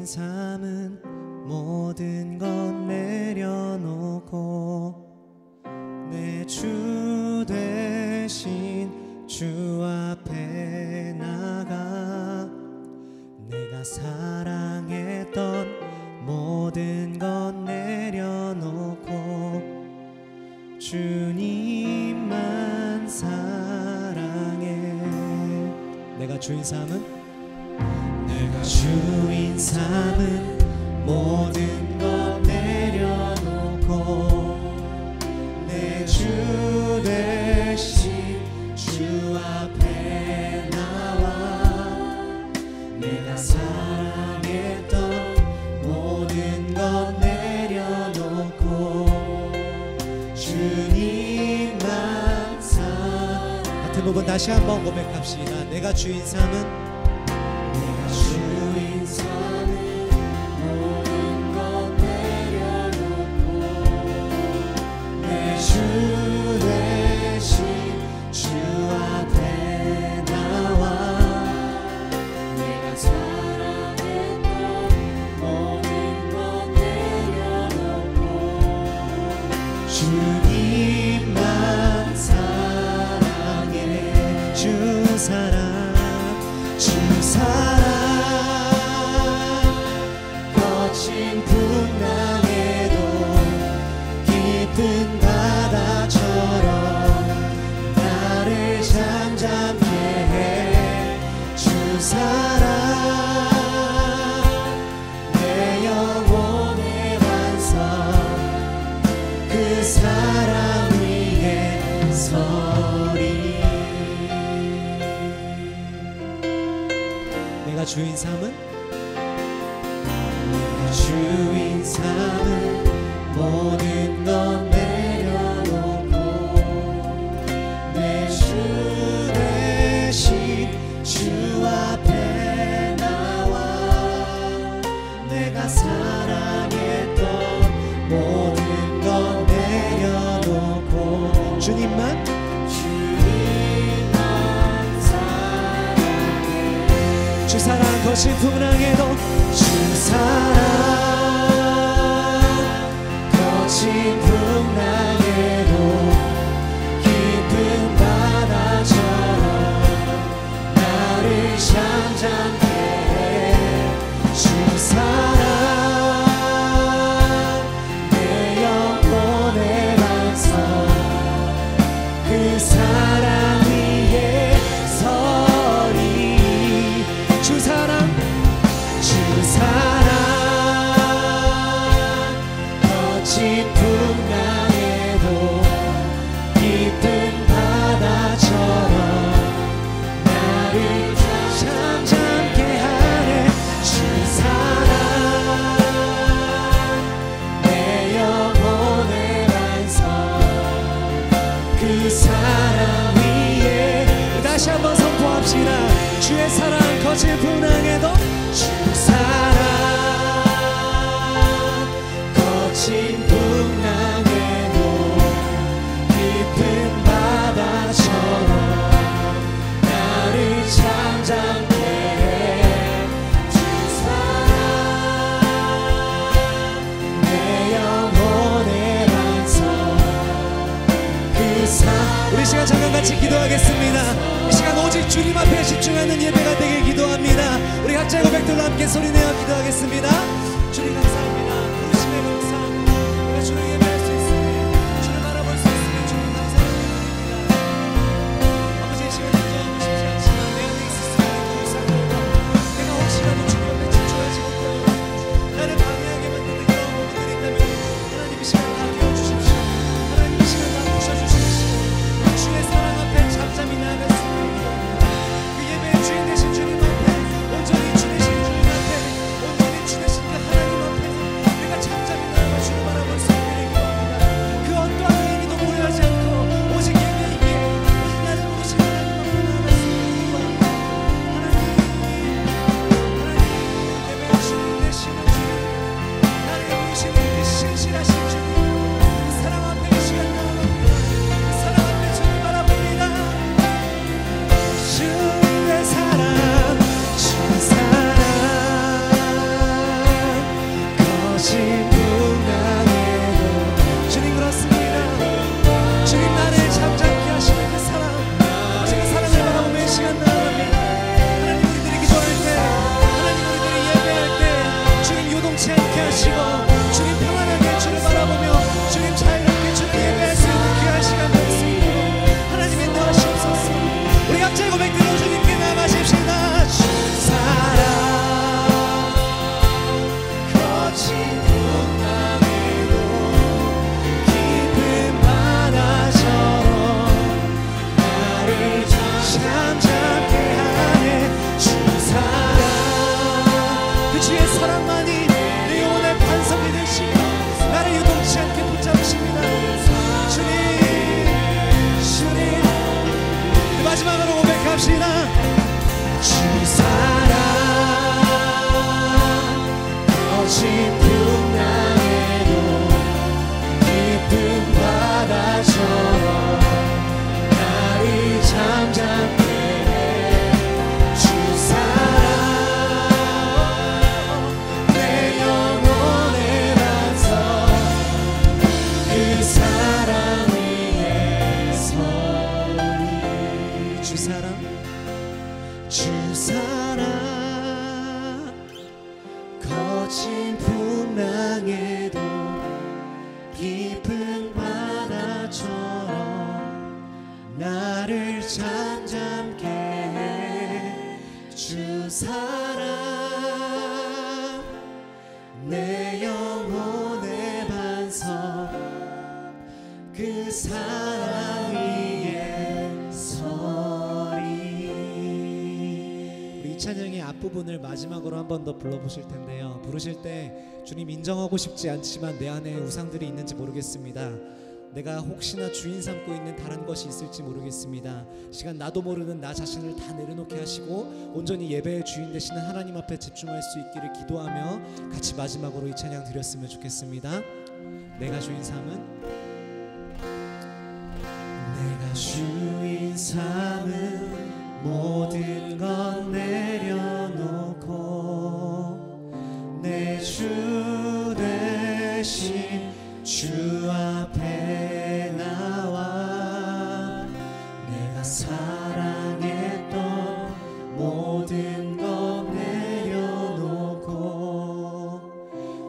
삶은 모든 건 내려놓고 내 주 대신 주 앞에 나가 내가 사랑했던 모든 건 내려놓고 주님만 사랑해. 내가 주인 삶은 모든 것 내려놓고 내 주 대신 주 앞에 나와 내가 사랑했던 모든 것 내려놓고 주님만 사랑. 같은 부분 다시 한번 고백합시다. 내가 주인 삶은 모든 것 내려놓고 내 주 대신 주 앞에 나와 내가 사랑했던 모든 것 내려놓고 주님만 사랑해. 주 사랑 거친 풍랑에도 깊은 바다처럼 나를 잠잠케 해. 주 사랑 내 영혼의 반석 그 사랑 위에 서리. 내가 주인 삶은 모든 것 내려놓고 내 주 대신 주 앞에 나와 내가 사랑했던 모든 것 내려놓고 주님만 사랑해. 주 사랑 거친 풍랑에도 주 사랑 거친 풍랑에도 깊은 바다처럼 나를 잠잠케 해. 주 사랑 내 영혼의 반석 그 사랑 위에 서리. 주 사랑 거친 풍랑에도 깊은 바다처럼 나를 잠잠케 하네. 주 사랑 내 영혼의 반석 그 사랑 위에. 다시 한번 선포합시다. 주의 사랑 거친 풍랑에도 주 사랑 거친 풍랑에도 깊은 바다처럼 나를 잠잠케 해. 주 사랑 내 영혼의 반석 그 사랑. 우리 시간 잠깐 같이 기도하겠습니다. 이 시간 오직 주님 앞에 집중하는 예배가 되길 기도합니다. 우리 각자의 고백들로 함께 소리내어 기도하겠습니다. 주님 감사합니다. 부르심에 감사합니다. 우리가 주를 예배할 수 있으니 주를 바라볼 수 있으니 주님 감사합니다. 아버지 이 시간 인정하고 싶지 않지만 내 안에 있을 수 있는 그 상황과 내가 혹시라도 주님 앞에 집중하지 못하고 나를 방해하게 만드는 그런 부분들이 있다면 하나님 이 시간 다 비워주십시오. 하나님 이 시간 다 부셔주십시오. 주의 사랑 앞에 잠잠히 나아갈 수 있는 그 예배의 주인 되신 주님 앞에 온전히 주 되신 주님 앞에 온전히 주 되신 그 하나님 앞에 주의 사랑만이 내 영혼의 반석이 되시고 나를 유동치 않게 붙잡으십니다. 주님 마지막으로 고백합시다. 주 사랑 거친 풍랑에도 깊은 바다처럼 나를 잠잠케 해. 주 사랑 내 영혼의 반석 그 사랑 위에 서리. 주 사랑 거친 풍랑에도 깊은 바다처럼 나를 잠잠케 해. 주 사랑 내 영혼의 반석 그 사랑 위에 서리. 우리 이 찬양의 앞부분을 마지막으로 한 번 더 불러보실 텐데요, 부르실 때 주님 인정하고 싶지 않지만 내 안에 우상들이 있는지 모르겠습니다. 내가 혹시나 주인 삼고 있는 다른 것이 있을지 모르겠습니다. 시간 나도 모르는 나 자신을 다 내려놓게 하시고 온전히 예배의 주인 되시는 하나님 앞에 집중할 수 있기를 기도하며 같이 마지막으로 이 찬양 드렸으면 좋겠습니다. 내가 주인 삼은 내가 주인 삼은 모든 건 내려놓고 내 주 대신 주 앞에 나와 내가 사랑했던 모든 것 내려놓고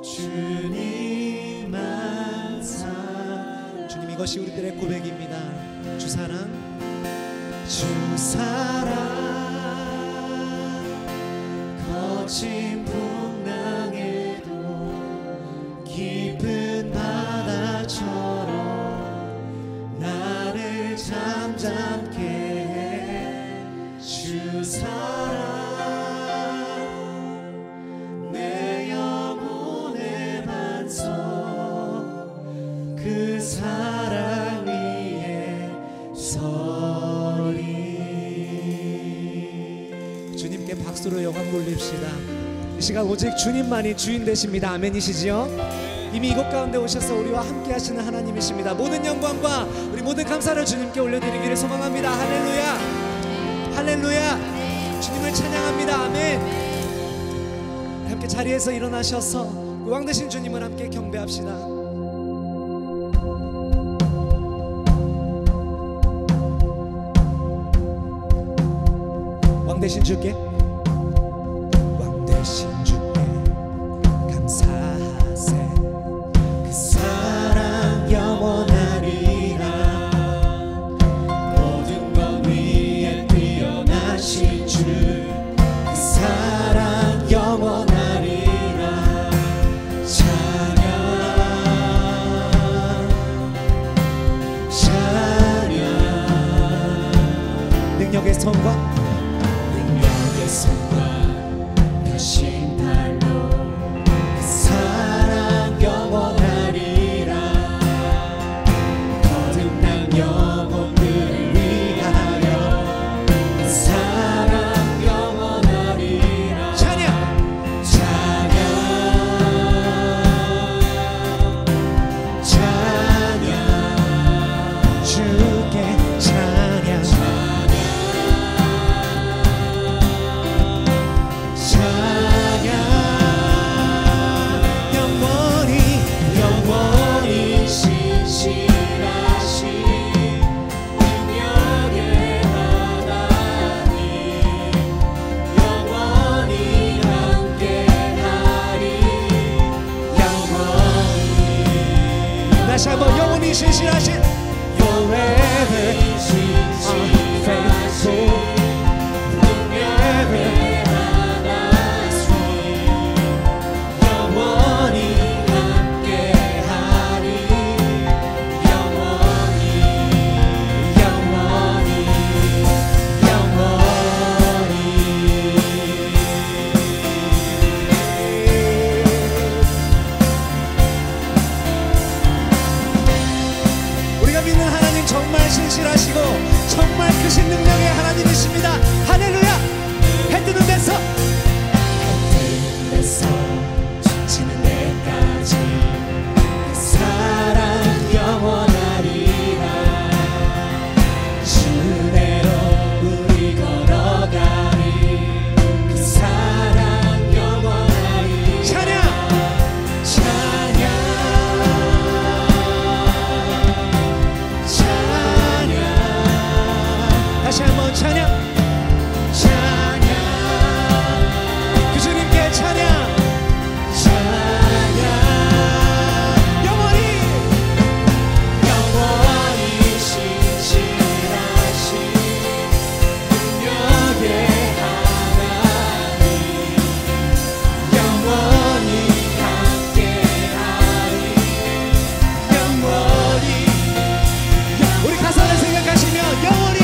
주님만 사랑. 주님, 이것이 우리들의 고백입니다. 주 사랑 거친 풍랑에도 깊은 바다처럼 나를 잠잠케 해. 주 사랑 내 영혼의 반석 그 사랑 위에 서리. 주님께 박수로 영광 돌립시다. 이 시간 오직 주님만이 주인 되십니다. 아멘이시지요? 이미 이곳 가운데 오셔서 우리와 함께 하시는 하나님이십니다. 모든 영광과 우리 모든 감사를 주님께 올려드리기를 소망합니다. 할렐루야, 할렐루야. 주님을 찬양합니다. 아멘. 함께 자리에서 일어나셔서 왕 되신 주님을 함께 경배합시다. 왕 되신 주께, 왕 되신 주께 감사하세. 그 사랑 영원하리라. 모든 것 위에 뛰어나신 주 그 사랑 영원하리라. 찬양 능력의 손과 펴신 팔로 그 사랑 영원하리라. 거듭난 영혼들을 위하여 그 사랑 영원하리라. 찬양 주께 찬양 다시 한번 영원히 신실하신 Forever faithful Forever 영원히 함께하리. 영원히 위해서 죽지는 데까지 그 사랑 영원하리라. 주대로 우리 걸어가리. 그 사랑 영원하리. 찬양 찬양 찬양 다시 한번 찬양 찬양 그 주님께 찬양 찬양 영원히 영원히 신실하신 능력의 하나님 영원히 함께하리. 영원히 우리 가사를 생각하시면 영원히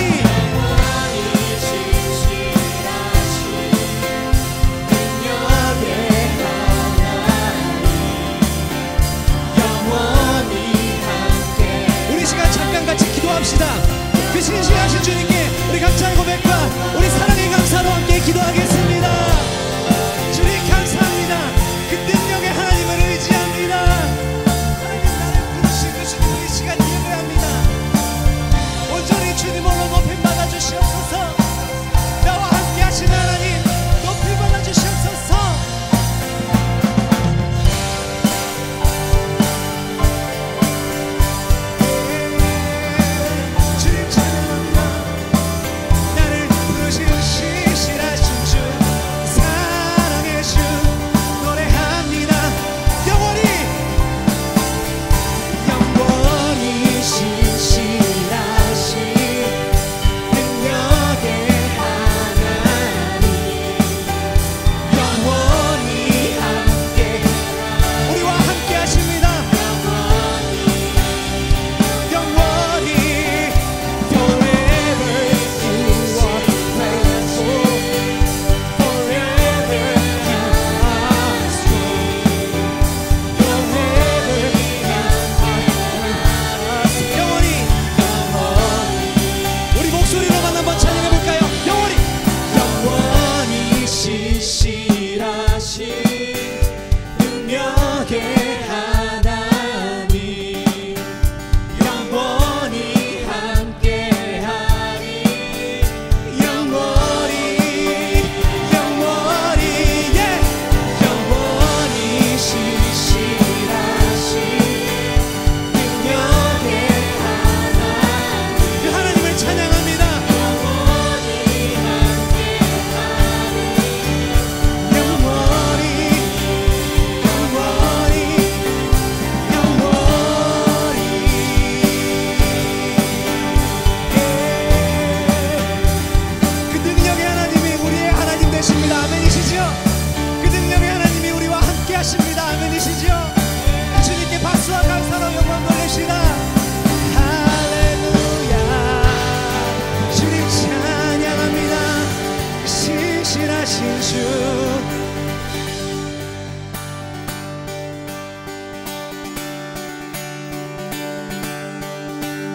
기도합시다. 그 신실하신 주님께 우리 각자의 고백과 우리 사랑의 감사로 함께 기도하겠습니다. 주님 감사합니다. 그 능력의 하나님을 의지합니다. 하나님 나를 부르신 그 주님을 이 시간 예배합니다. 온전히 주님으로 높임 받아주시옵소서. 나와 함께 하시는 하나님 높임 받아주시옵소서.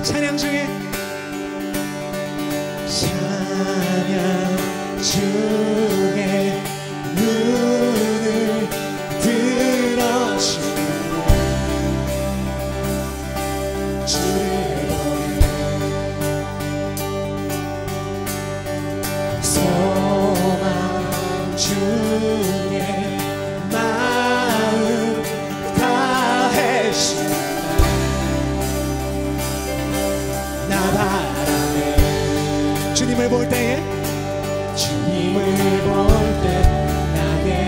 찬양 중에 찬양 중에 눈을 들어주네. 주를 소망 중에 마음 다해 나 바라네. 주님을 볼 때에 주님을 볼 때 나의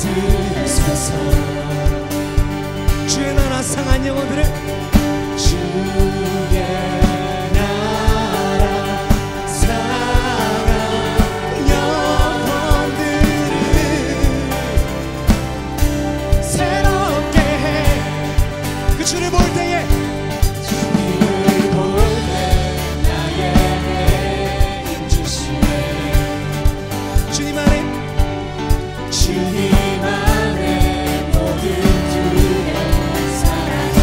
받으소서. 주의 나라 상한 영혼들을 주의 나라 상한 영혼들을 새롭게 해. 그 주를 볼 때에 주님을 볼 때 나에게 힘 주시네. 주님 안에 모든 두려움 사라져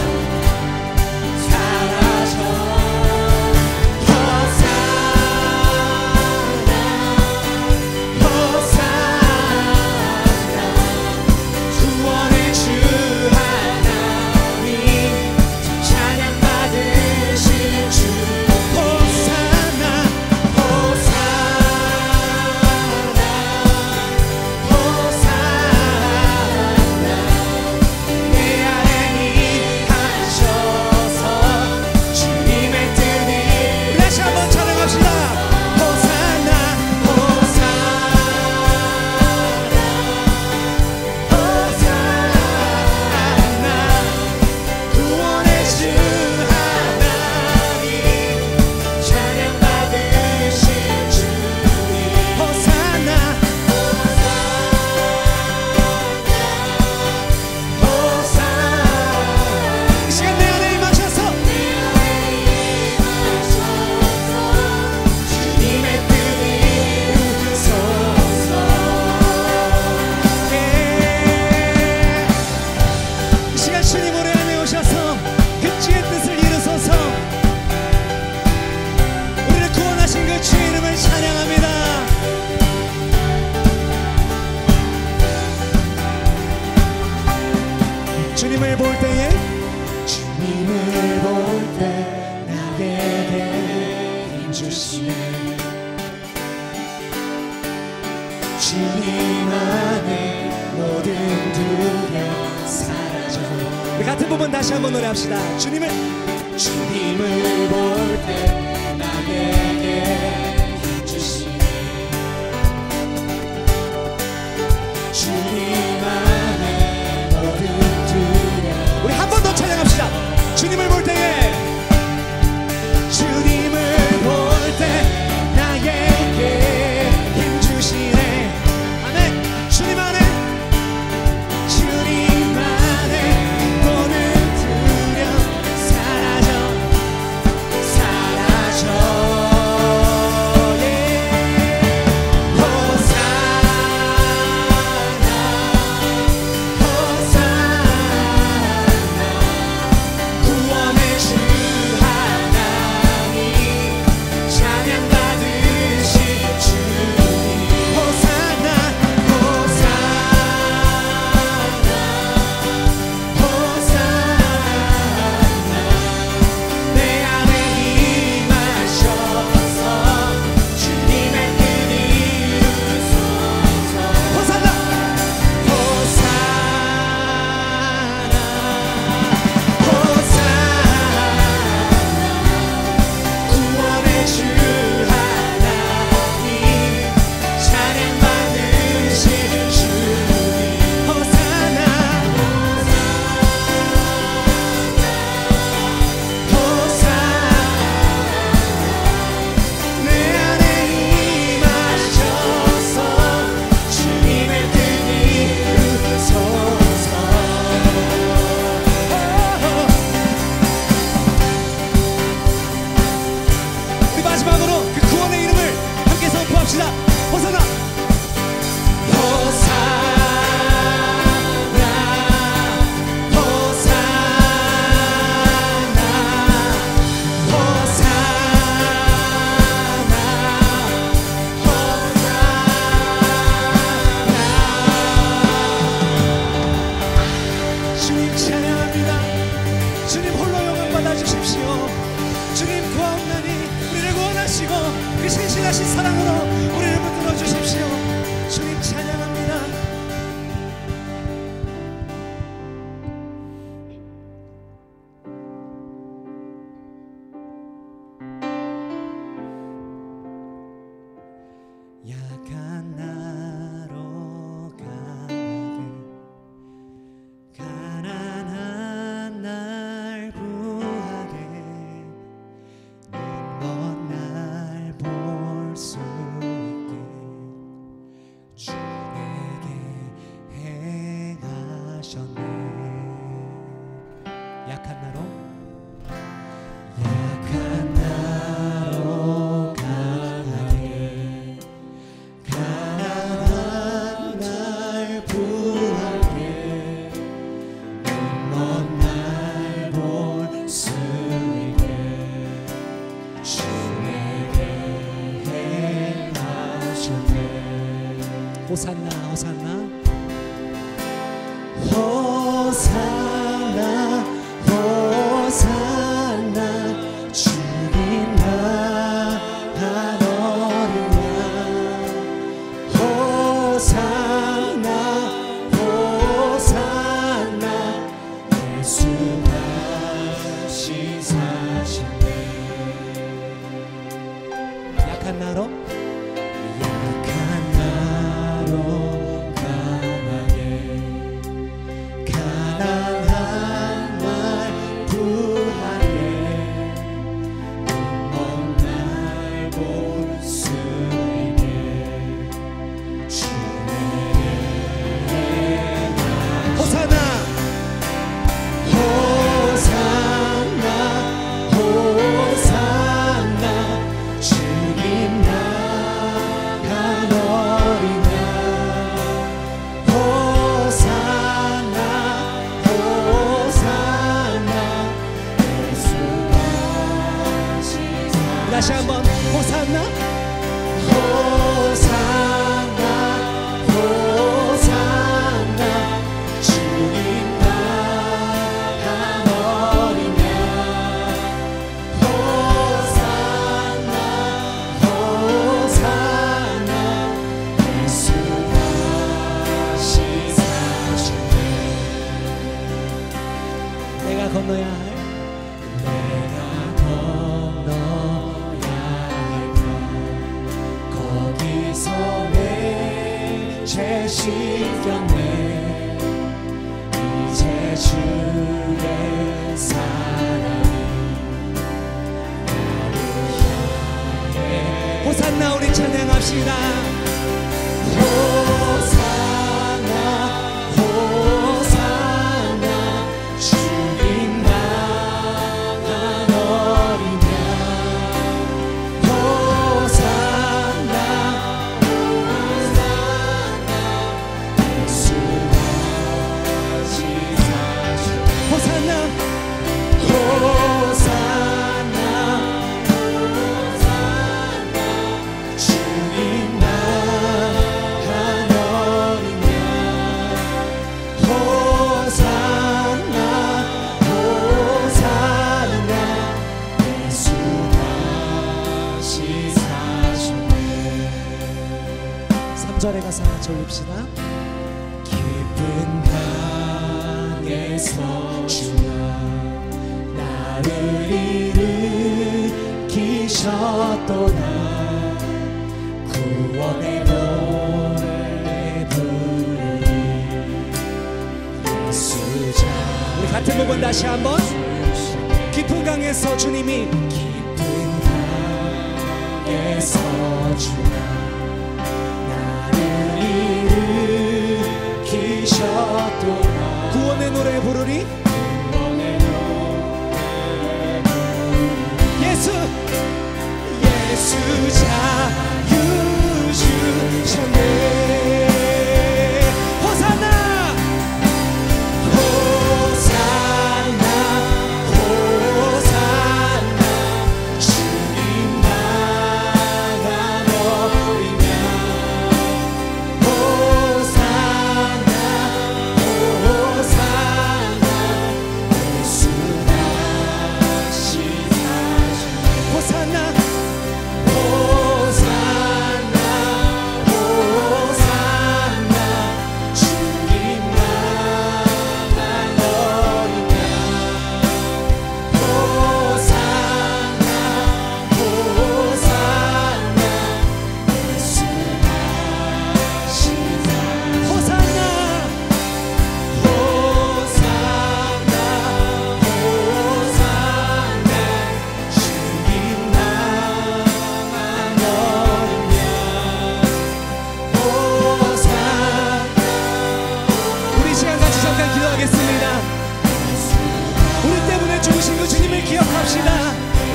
구원의 주 하나님 찬양 받으신 주 호산나 내 안에 임하셔서 주님의 뜻이 다시 한번 찬양합시다. 호산나 구원의 주 하나님 찬양 받으신 주님 호산나 이 시간 내 안에 임하셔서 주님의 뜻이 이루소서. 이 시간 주님 우리 안에 오셔서 그 주의 뜻을 이루소서. 우리를 구원하신 그 주의 이름을 찬양합니다. 주님을 볼 때에 주님을 볼 때 나에게 힘 주시네. 주님 안에 모든 두려움 사라져. 우리 같은 부분 다시 한번 노래합시다. 주님을 볼 때 나에게 힘 주시네. 주님 안에 모든 두려움. 우리 한 번 더 찬양합시다. 주님을 볼 때에 주님을 볼 때 나에게 힘 주시네. 아멘. 주님 안에 모든 두려움 사라져 주셨네. 약한 나로 강하게 가난한 날 부하게 눈먼 날 볼 수 있게 주에게 행하셨네. 호산나 호산나 호산나 호산나 주님 나간 어린 양 호산나 호산나 예수 다시 사시네. 약한 나로 약한 나로 강하게 가난한 날 부하게 눈먼 날 볼 수 있게 주에게 호산나 호산나 호산나 주님 나간 어린 양 호산나 호산나 예수 다시 다시 한번 호산나 호산나 호산나 주님 나간 어린 양 호산나 호산나 예수 다시 사시네. 내가 건너야 할 내가 건너야 할까 거기서 내 죄 씻겼네. 이제 주의 사랑이 나를 향해 호산나 우리 찬양합시다. 호산나 호산나 주님 나간 어린 양 호산나 호산나 예수 다시 사시네. 호산나 호산나 호산나 주님 나간 어린 양 호산나 호산나 예수 다시 사시네. 3절에 가서 같이 올립시다. 깊은 강에서 주가 나를 일으키셨도다. 구원의 노래 부르리 예수자. 우리 같은 부분 다시 한번. 깊은 강에서 주님이 깊은 강에서 주가 나를 일으키셨도다. 구원의 노래 부르리 예수 예수 자유 주셨네. 호산나 호산나 호산나 주님 나간 어린 양 호산나 호산나 예수 다시 호산나 호산나 호산나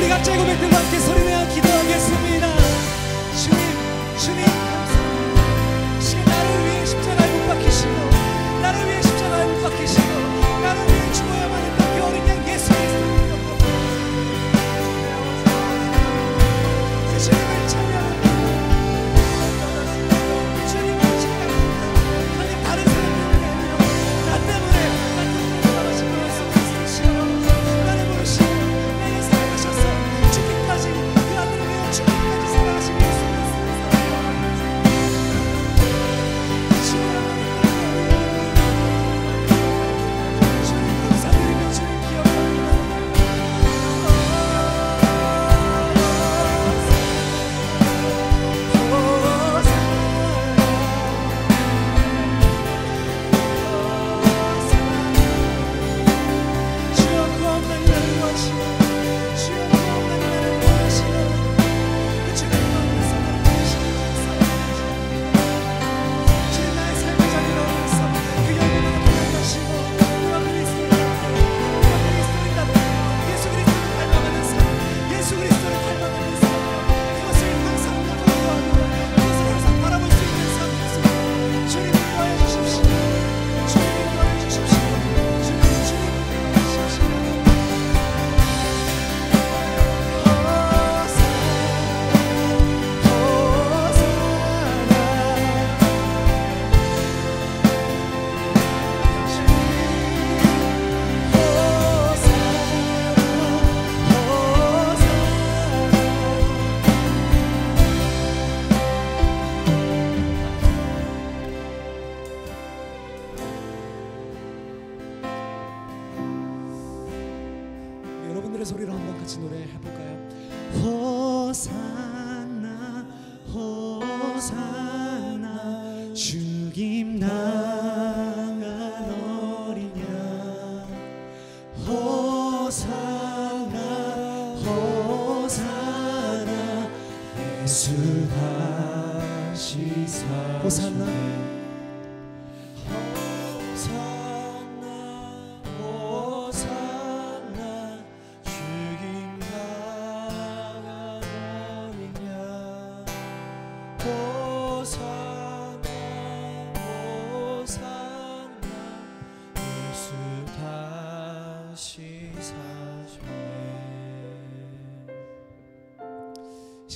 우리 각자의 고백들과 함께 소리내어 기도하겠습니다. 주님 감사합니다. 시간 나를 위해 십자가에 못 박히시고, 나를 위해 십자가에 못 박히시고, 나를 위해 죽어야만 했던 그 어린 양 예수 그리스도를 그 주님을 찬양합니다. 주님을 찬양합니다. 아니 다른 사람 때문이 아니라 나 때문에 돌아가신 것 말씀하시고 나를 부르시고 나를 사랑하셔서 죽기까지 그 아들을 위해 죽기까지 사랑하신 예수 여러분들의 소리로 한번 같이 노래해볼까요? 호산나 호산나 죽임 당한 어린 양 호산나 호산나 예수 다시 사 호산나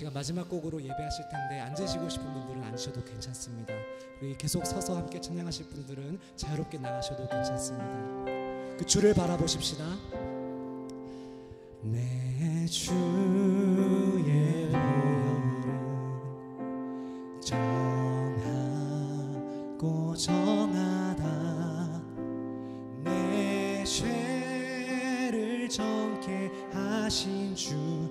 시간 마지막 곡으로 예배하실 텐데 앉으시고 싶은 분들은 앉으셔도 괜찮습니다. 우리 계속 서서 함께 찬양하실 분들은 자유롭게 나가셔도 괜찮습니다. 그 주를 바라보십시다. 내 주의 보혈은 정하고 정하다 내 죄를 정케 하신 주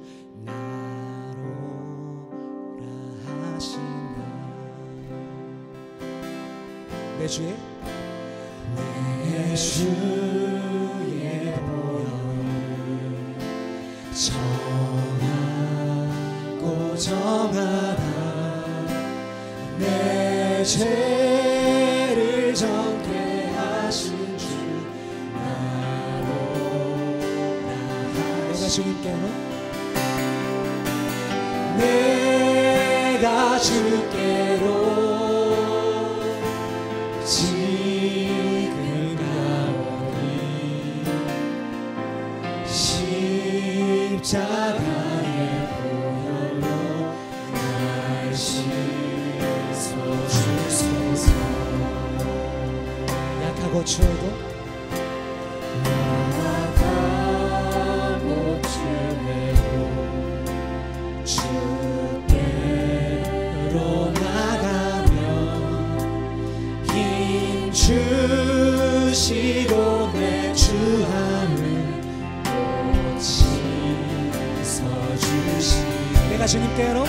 내 주의 보혈은 정하고 정하다 내 죄를 정케 하신 주 나로라 내가 주님께로 내가 주께로 지금 가오니 십자가의 보혈로 날 씻어주소서 약하고 추워도 약하고 추워도 주께로 나가면 주시고 내 주함을 고치서주시 내가 주님께로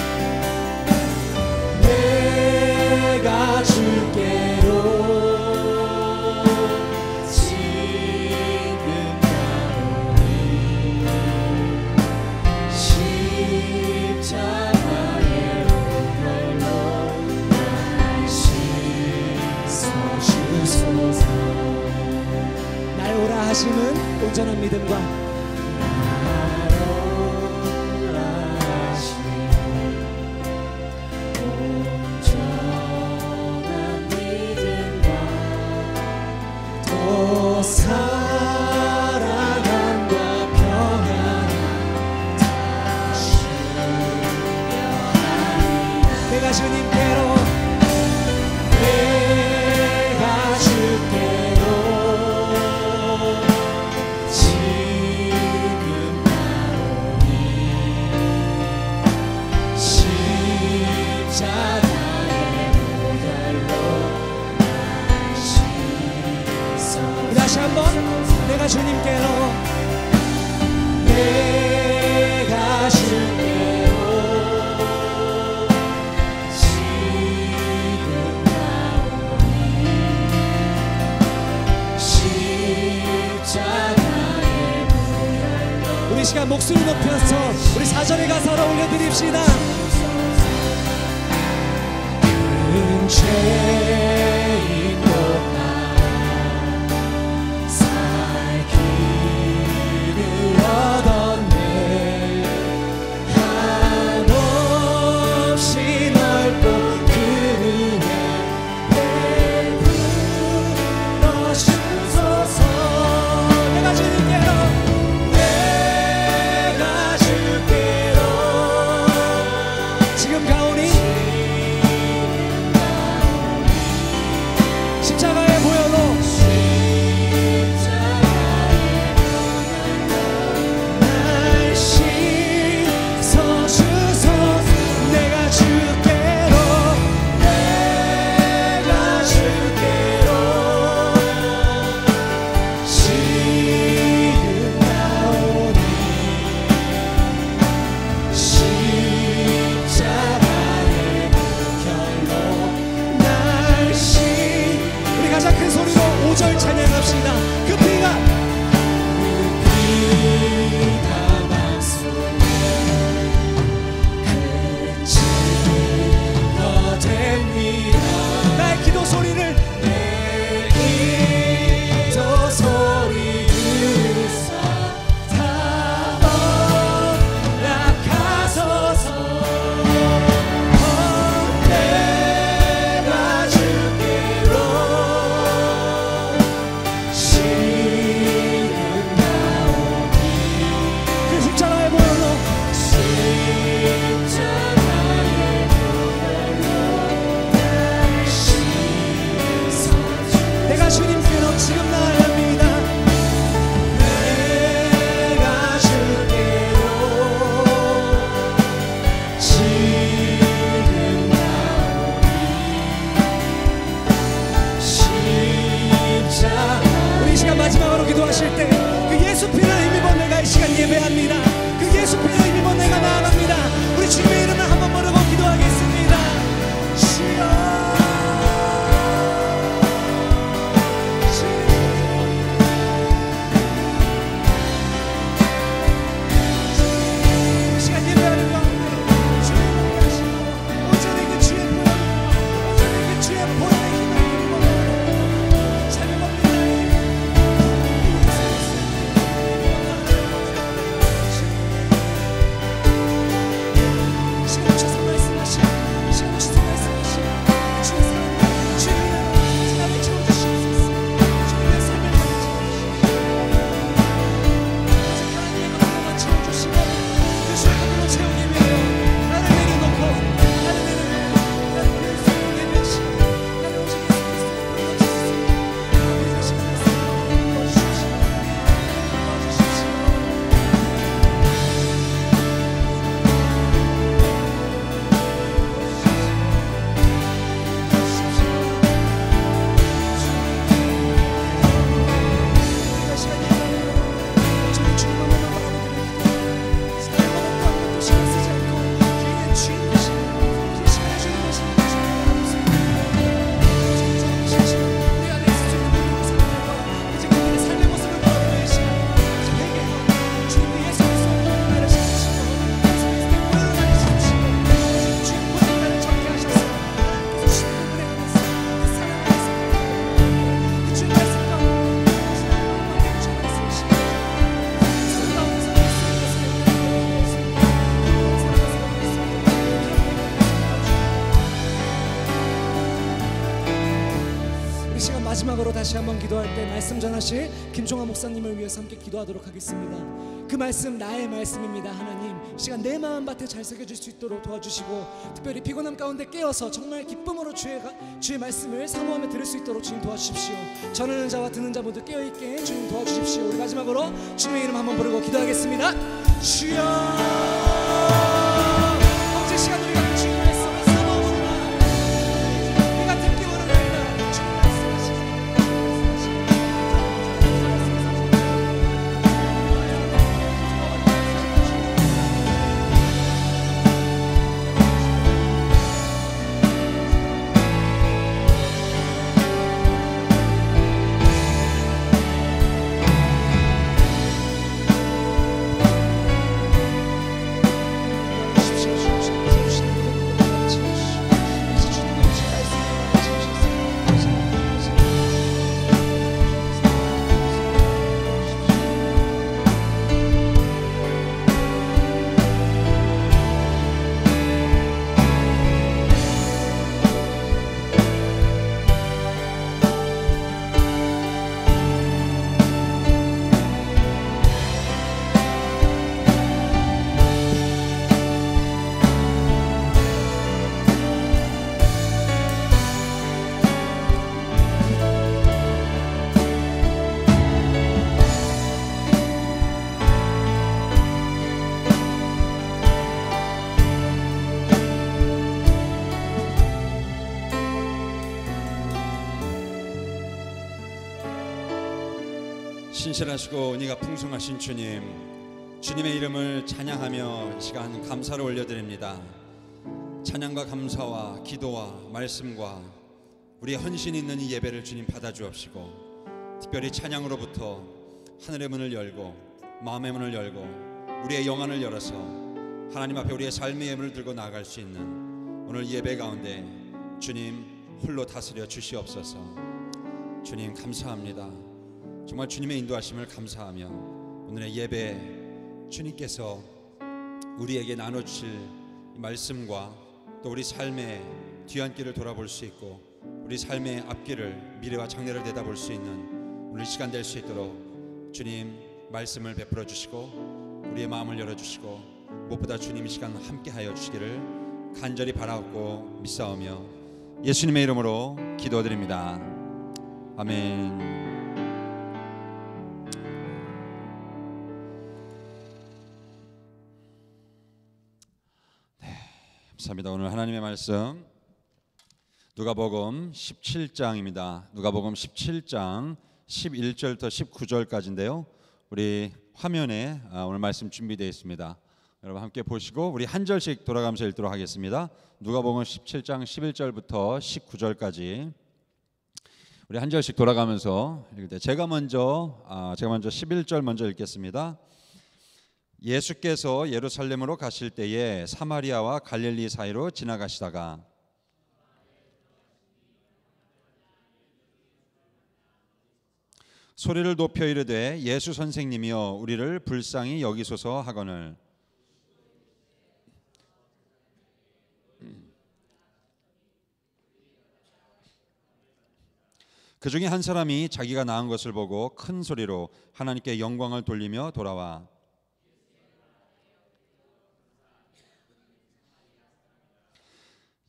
내가 주께로 지금 가오니 십자가의 보혈로 날 씻어주소서 날 오라 하심은 온전한 믿음과 나로 사랑함과 평안 내가 주님께로 내가 주께로 지금 나오니 십자가의 보혈로 날 씻어 다시 한번 내가 주님께로 내가 주께로 지금 나오니 십자가의 보혈로 우리 시간 목소리 높여서 우리 4절의 가사로 올려드립시다. 큰 죄인 높아 살 길을 얻었네 한없이 넓고 그 은혜 베풀어 주소서 내가 주님께로 내가 주께로 지금 가오니 다시 한번 기도할 때 말씀 전하실 김종환 목사님을 위해서 함께 기도하도록 하겠습니다. 그 말씀 나의 말씀입니다. 하나님, 이 시간 내 마음밭에 잘 새겨질 수 있도록 도와주시고, 특별히 피곤함 가운데 깨어서 정말 기쁨으로 주의 말씀을 사모하며 들을 수 있도록 주님 도와주십시오. 전하는 자와 듣는 자 모두 깨어있게 주님 도와주십시오. 우리 마지막으로 주님의 이름 한번 부르고 기도하겠습니다. 주여, 언제 시간 우리가 그 주님의 말씀을 사모하구나, 우리가 듣기 원합니다. 주님 말씀하시죠. 신실하시고 은혜가 풍성하신 주님, 주님의 이름을 찬양하며 이 시간 감사를 올려드립니다. 찬양과 감사와 기도와 말씀과 우리의 헌신 있는 이 예배를 주님 받아주옵시고, 특별히 찬양으로부터 하늘의 문을 열고 마음의 문을 열고 우리의 영안을 열어서 하나님 앞에 우리의 삶의 예물을 들고 나아갈 수 있는 오늘 예배 가운데 주님 홀로 다스려 주시옵소서. 주님 감사합니다. 정말 주님의 인도하심을 감사하며 오늘의 예배 주님께서 우리에게 나눠주실 말씀과 또 우리 삶의 뒤안길을 돌아볼 수 있고 우리 삶의 앞길을, 미래와 장래를 내다볼 수 있는 오늘 시간 될 수 있도록 주님 말씀을 베풀어 주시고 우리의 마음을 열어주시고 무엇보다 주님 이 시간 함께하여 주시기를 간절히 바라옵고 믿사오며 예수님의 이름으로 기도드립니다. 아멘. 감사합니다. 오늘 하나님의 말씀 누가복음 17장입니다. 누가복음 17장 11절부터 19절까지인데요. 우리 화면에 오늘 말씀 준비되어 있습니다. 여러분 함께 보시고 우리 한 절씩 돌아가면서 읽도록 하겠습니다. 누가복음 17장 11절부터 19절까지 우리 한 절씩 돌아가면서 읽을 때 제가 먼저 11절 먼저 읽겠습니다. 예수께서 예루살렘으로 가실 때에 사마리아와 갈릴리 사이로 지나가시다가 소리를 높여 이르되 예수 선생님이여 우리를 불쌍히 여기소서 하거늘 그 중에 한 사람이 자기가 낳은 것을 보고 큰 소리로 하나님께 영광을 돌리며 돌아와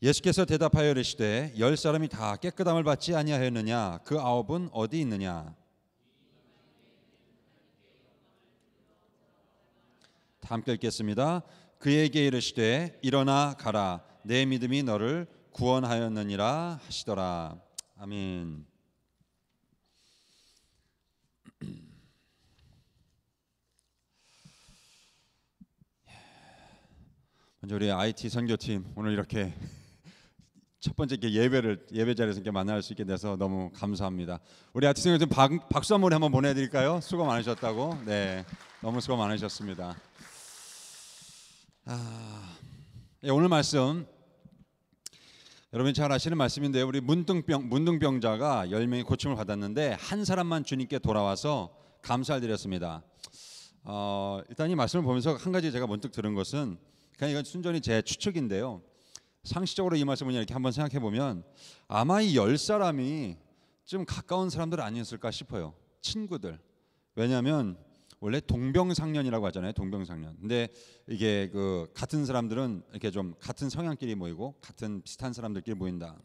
예수께서 대답하여 이르시되 10사람이 다 깨끗함을 받지 아니하였느냐? 그 9은 어디 있느냐? 다 함께 읽겠습니다. 그에게 이르시되 일어나 가라 내 믿음이 너를 구원하였느니라 하시더라. 아멘. 먼저 우리 IT 선교팀 오늘 이렇게 첫 번째 예배 자리에서 이렇게 만날 수 있게 돼서 너무 감사합니다. 우리 IT 선교팀 박수 한번 한번 보내드릴까요? 수고 많으셨다고. 네, 너무 수고 많으셨습니다. 오늘 말씀 여러분이 잘 아시는 말씀인데요. 우리 문둥병자가 10명이 고침을 받았는데 한 사람만 주님께 돌아와서 감사를 드렸습니다. 일단 이 말씀을 보면서 한 가지 제가 문득 들은 것은 그냥 이건 순전히 제 추측인데요. 상식적으로 이 말씀을 이렇게 한번 생각해 보면 아마 이 10사람이 좀 가까운 사람들 아니었을까 싶어요. 친구들. 왜냐하면 원래 동병상련이라고 하잖아요. 동병상련. 근데 이게 그 같은 사람들은 이렇게 좀 같은 성향끼리 모이고 같은 비슷한 사람들끼리 모인다.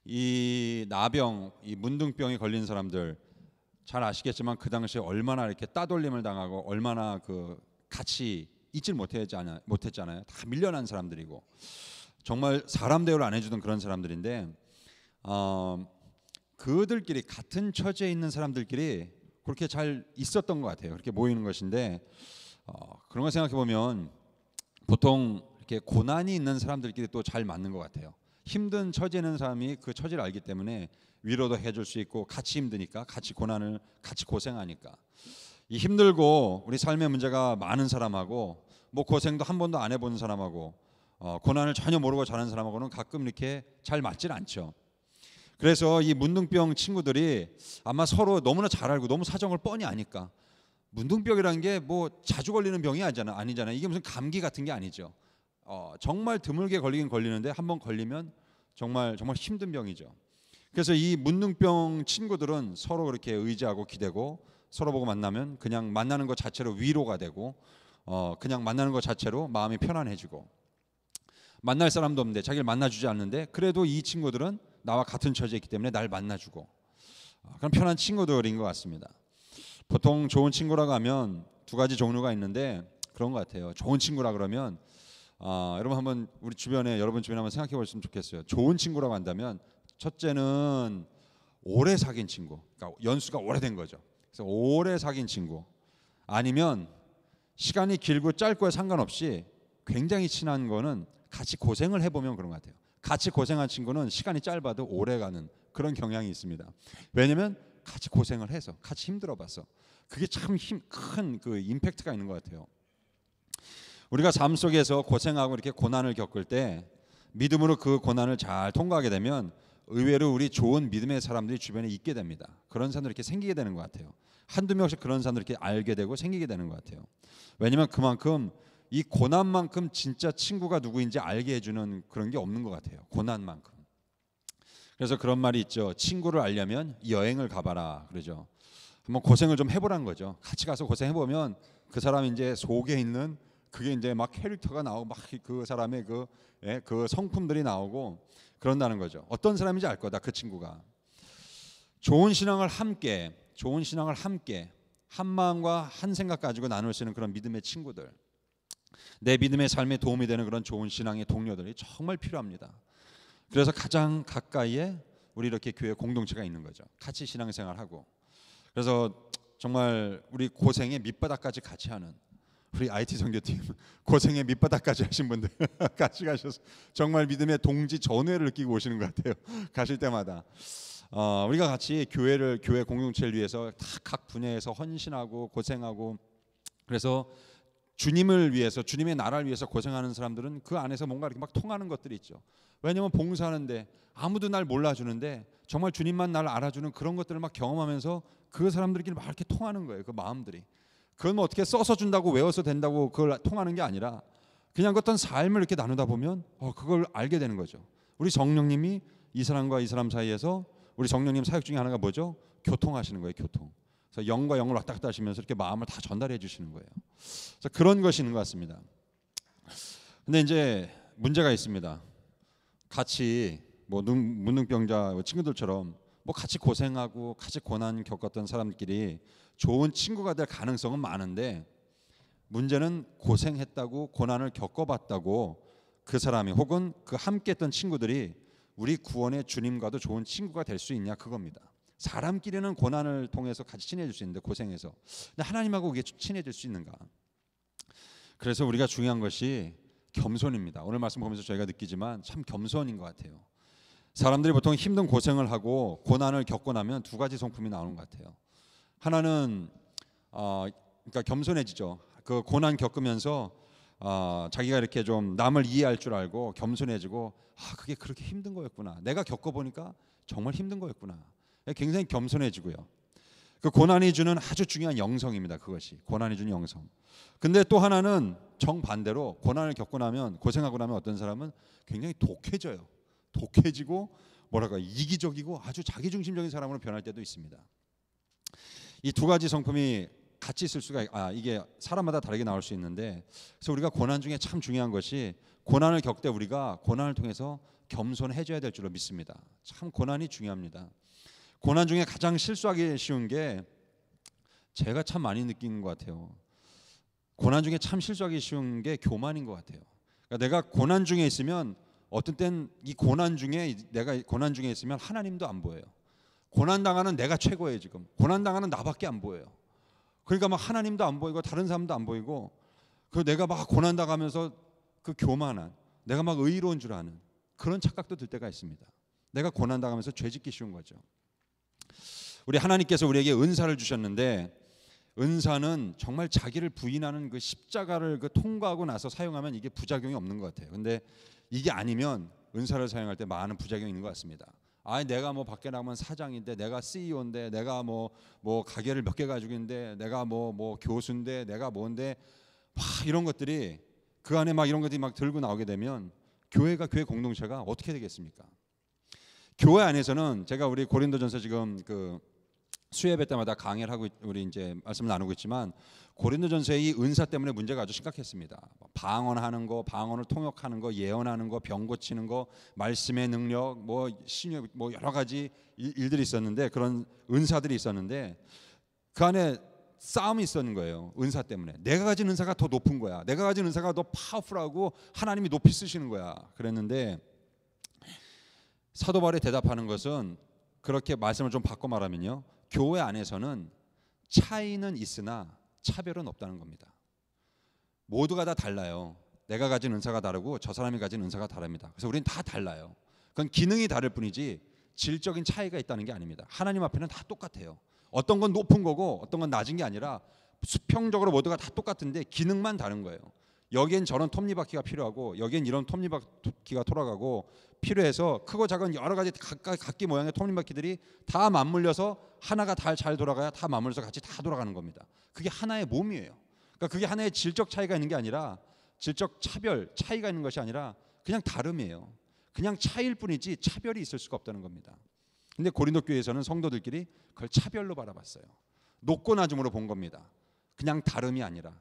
이 나병, 이 문둥병이 걸린 사람들 잘 아시겠지만 그 당시에 얼마나 이렇게 따돌림을 당하고 얼마나 그 같이 있질 못했잖아요. 다 밀려난 사람들이고 정말 사람 대우를 안 해주던 그런 사람들인데 그들끼리 같은 처지에 있는 사람들끼리 그렇게 잘 있었던 것 같아요. 그렇게 모이는 것인데 그런 거 생각해 보면 보통 이렇게 고난이 있는 사람들끼리 또 잘 맞는 것 같아요. 힘든 처지에 있는 사람이 그 처지를 알기 때문에 위로도 해줄 수 있고 같이 힘드니까 같이 고난을 같이 고생하니까 이 힘들고 우리 삶의 문제가 많은 사람하고 뭐 고생도 한 번도 안 해본 사람하고 고난을 전혀 모르고 자란 사람하고는 가끔 이렇게 잘 맞질 않죠. 그래서 이 문둥병 친구들이 아마 서로 너무나 잘 알고 너무 사정을 뻔히 아니까 문둥병이라는 게 뭐 자주 걸리는 병이 아니잖아요. 이게 무슨 감기 같은 게 아니죠. 정말 드물게 걸리긴 걸리는데 한번 걸리면 정말 힘든 병이죠. 그래서 이 문둥병 친구들은 서로 그렇게 의지하고 기대고 서로 보고 만나면 그냥 만나는 것 자체로 위로가 되고 그냥 만나는 것 자체로 마음이 편안해지고 만날 사람도 없는데 자기를 만나주지 않는데 그래도 이 친구들은 나와 같은 처지에 있기 때문에 날 만나주고 그런 편한 친구들인 것 같습니다. 보통 좋은 친구라고 하면 두 가지 종류가 있는데 그런 것 같아요. 좋은 친구라 그러면 여러분 한번 우리 주변에 여러분 주변에 한번 생각해 보셨으면 좋겠어요. 좋은 친구라고 한다면 첫째는 오래 사귄 친구, 그러니까 연수가 오래된 거죠. 그래서 오래 사귄 친구 아니면 시간이 길고 짧고에 상관없이 굉장히 친한 거는 같이 고생을 해보면 그런 것 같아요. 같이 고생한 친구는 시간이 짧아도 오래가는 그런 경향이 있습니다. 왜냐하면 같이 고생을 해서 같이 힘들어봤어. 그게 참 큰 그 임팩트가 있는 것 같아요. 우리가 삶 속에서 고생하고 이렇게 고난을 겪을 때 믿음으로 그 고난을 잘 통과하게 되면 의외로 우리 좋은 믿음의 사람들이 주변에 있게 됩니다. 그런 사람들이 이렇게 생기게 되는 것 같아요. 한두 명씩 그런 사람들이 이렇게 알게 되고 생기게 되는 것 같아요. 왜냐하면 그만큼 이 고난만큼 진짜 친구가 누구인지 알게 해주는 그런 게 없는 것 같아요. 고난만큼. 그래서 그런 말이 있죠. 친구를 알려면 여행을 가봐라 그러죠. 한번 고생을 좀 해보라는 거죠. 같이 가서 고생해보면 그 사람 이제 속에 있는 그게 이제 막 캐릭터가 나오고 막 그 사람의 그 성품들이 나오고 그런다는 거죠. 어떤 사람인지 알 거다 그 친구가. 좋은 신앙을 함께 한 마음과 한 생각 가지고 나눌 수 있는 그런 믿음의 친구들, 내 믿음의 삶에 도움이 되는 그런 좋은 신앙의 동료들이 정말 필요합니다. 그래서 가장 가까이에 우리 이렇게 교회 공동체가 있는 거죠. 같이 신앙생활하고. 그래서 정말 우리 고생의 밑바닥까지 같이 하는 우리 IT 선교팀 고생의 밑바닥까지 하신 분들 같이 가셔서 정말 믿음의 동지 전회를 느끼고 오시는 것 같아요. 가실 때마다 우리가 같이 교회 공동체를 위해서 다 각 분야에서 헌신하고 고생하고 그래서 주님을 위해서 주님의 나라를 위해서 고생하는 사람들은 그 안에서 뭔가 이렇게 막 통하는 것들이 있죠. 왜냐하면 봉사하는데 아무도 날 몰라주는데 정말 주님만 날 알아주는 그런 것들을 막 경험하면서 그 사람들끼리 막 이렇게 통하는 거예요. 그 마음들이. 그건 뭐 어떻게 써서 준다고 외워서 된다고 그걸 통하는 게 아니라 그냥 어떤 삶을 이렇게 나누다 보면 그걸 알게 되는 거죠. 우리 성령님이 이 사람과 이 사람 사이에서 우리 성령님 사역 중에 하나가 뭐죠? 교통하시는 거예요. 교통. 그래서 영과 영을 왔다 갔다 하시면서 이렇게 마음을 다 전달해 주시는 거예요. 그래서 그런 것이 있는 것 같습니다. 근데 이제 문제가 있습니다. 같이 뭐 문둥병자 친구들처럼 뭐 같이 고생하고 같이 고난 겪었던 사람들끼리 좋은 친구가 될 가능성은 많은데 문제는 고생했다고 고난을 겪어봤다고 그 사람이 혹은 그 함께했던 친구들이 우리 구원의 주님과도 좋은 친구가 될 수 있냐 그겁니다. 사람끼리는 고난을 통해서 같이 친해질 수 있는데 고생해서 근데 하나님하고 그게 친해질 수 있는가? 그래서 우리가 중요한 것이 겸손입니다. 오늘 말씀 보면서 저희가 느끼지만 참 겸손인 것 같아요. 사람들이 보통 힘든 고생을 하고 고난을 겪고 나면 두 가지 성품이 나오는 것 같아요. 하나는 그러니까 겸손해지죠. 그 고난 겪으면서 자기가 이렇게 좀 남을 이해할 줄 알고 겸손해지고 그게 그렇게 힘든 거였구나. 내가 겪어보니까 정말 힘든 거였구나. 굉장히 겸손해지고요. 그 고난이 주는 아주 중요한 영성입니다. 그것이 고난이 주는 영성. 근데 또 하나는 정반대로 고난을 겪고 나면 고생하고 나면 어떤 사람은 굉장히 독해져요. 독해지고 뭐랄까 이기적이고 아주 자기중심적인 사람으로 변할 때도 있습니다. 이 두 가지 성품이 같이 있을 수가 이게 사람마다 다르게 나올 수 있는데, 그래서 우리가 고난 중에 참 중요한 것이 고난을 겪을 때 우리가 고난을 통해서 겸손해져야 될 줄로 믿습니다. 참 고난이 중요합니다. 고난 중에 가장 실수하기 쉬운 게 제가 참 많이 느끼는 것 같아요. 고난 중에 참 실수하기 쉬운 게 교만인 것 같아요. 그러니까 내가 고난 중에 있으면 어떤 땐 이 고난 중에 내가 고난 중에 있으면 하나님도 안 보여요. 고난 당하는 내가 최고예요. 지금 고난 당하는 나밖에 안 보여요. 그러니까 막 하나님도 안 보이고 다른 사람도 안 보이고, 그 내가 막 고난 당하면서 그 교만한, 내가 막 의로운 줄 아는 그런 착각도 들 때가 있습니다. 내가 고난 당하면서 죄짓기 쉬운 거죠. 우리 하나님께서 우리에게 은사를 주셨는데, 은사는 정말 자기를 부인하는 그 십자가를 통과하고 나서 사용하면 이게 부작용이 없는 것 같아요. 근데 이게 아니면 은사를 사용할 때 많은 부작용이 있는 것 같습니다. 내가 뭐 밖에 나가면 사장인데, 내가 CEO인데, 내가 뭐 가게를 몇 개 가지고 있는데, 내가 뭐 교수인데, 내가 뭔데, 막 이런 것들이 그 안에 막 이런 것들이 막 들고 나오게 되면 교회 공동체가 어떻게 되겠습니까? 교회 안에서는 제가 우리 고린도전서 지금 그 수예배 때마다 강의를 하고 우리 이제 말씀을 나누고 있지만, 고린도전서의 이 은사 때문에 문제가 아주 심각했습니다. 방언하는 거, 방언을 통역하는 거, 예언하는 거, 병 고치는 거, 말씀의 능력, 뭐 신유, 뭐 여러 가지 일들이 있었는데, 그런 은사들이 있었는데 그 안에 싸움이 있었는 거예요. 은사 때문에 내가 가진 은사가 더 높은 거야. 내가 가진 은사가 더 파워풀하고 하나님이 높이 쓰시는 거야. 그랬는데 사도 바울이 대답하는 것은, 그렇게 말씀을 좀 바꿔 말하면요, 교회 안에서는 차이는 있으나 차별은 없다는 겁니다. 모두가 다 달라요. 내가 가진 은사가 다르고 저 사람이 가진 은사가 다릅니다. 그래서 우리는 다 달라요. 그건 기능이 다를 뿐이지 질적인 차이가 있다는 게 아닙니다. 하나님 앞에는 다 똑같아요. 어떤 건 높은 거고 어떤 건 낮은 게 아니라 수평적으로 모두가 다 똑같은데 기능만 다른 거예요. 여기엔 저런 톱니바퀴가 필요하고 여기엔 이런 톱니바퀴가 돌아가고, 필요해서 크고 작은 여러 가지 각기 모양의 톱니바퀴들이 다 맞물려서 하나가 잘 돌아가야 다 맞물려서 같이 다 돌아가는 겁니다. 그게 하나의 몸이에요. 그러니까 그게 하나의 질적 차이가 있는 게 아니라, 질적 차이가 있는 것이 아니라 그냥 다름이에요. 그냥 차이일 뿐이지 차별이 있을 수가 없다는 겁니다. 근데 고린도 교회에서는 성도들끼리 그걸 차별로 바라봤어요. 높고 낮음으로 본 겁니다. 그냥 다름이 아니라.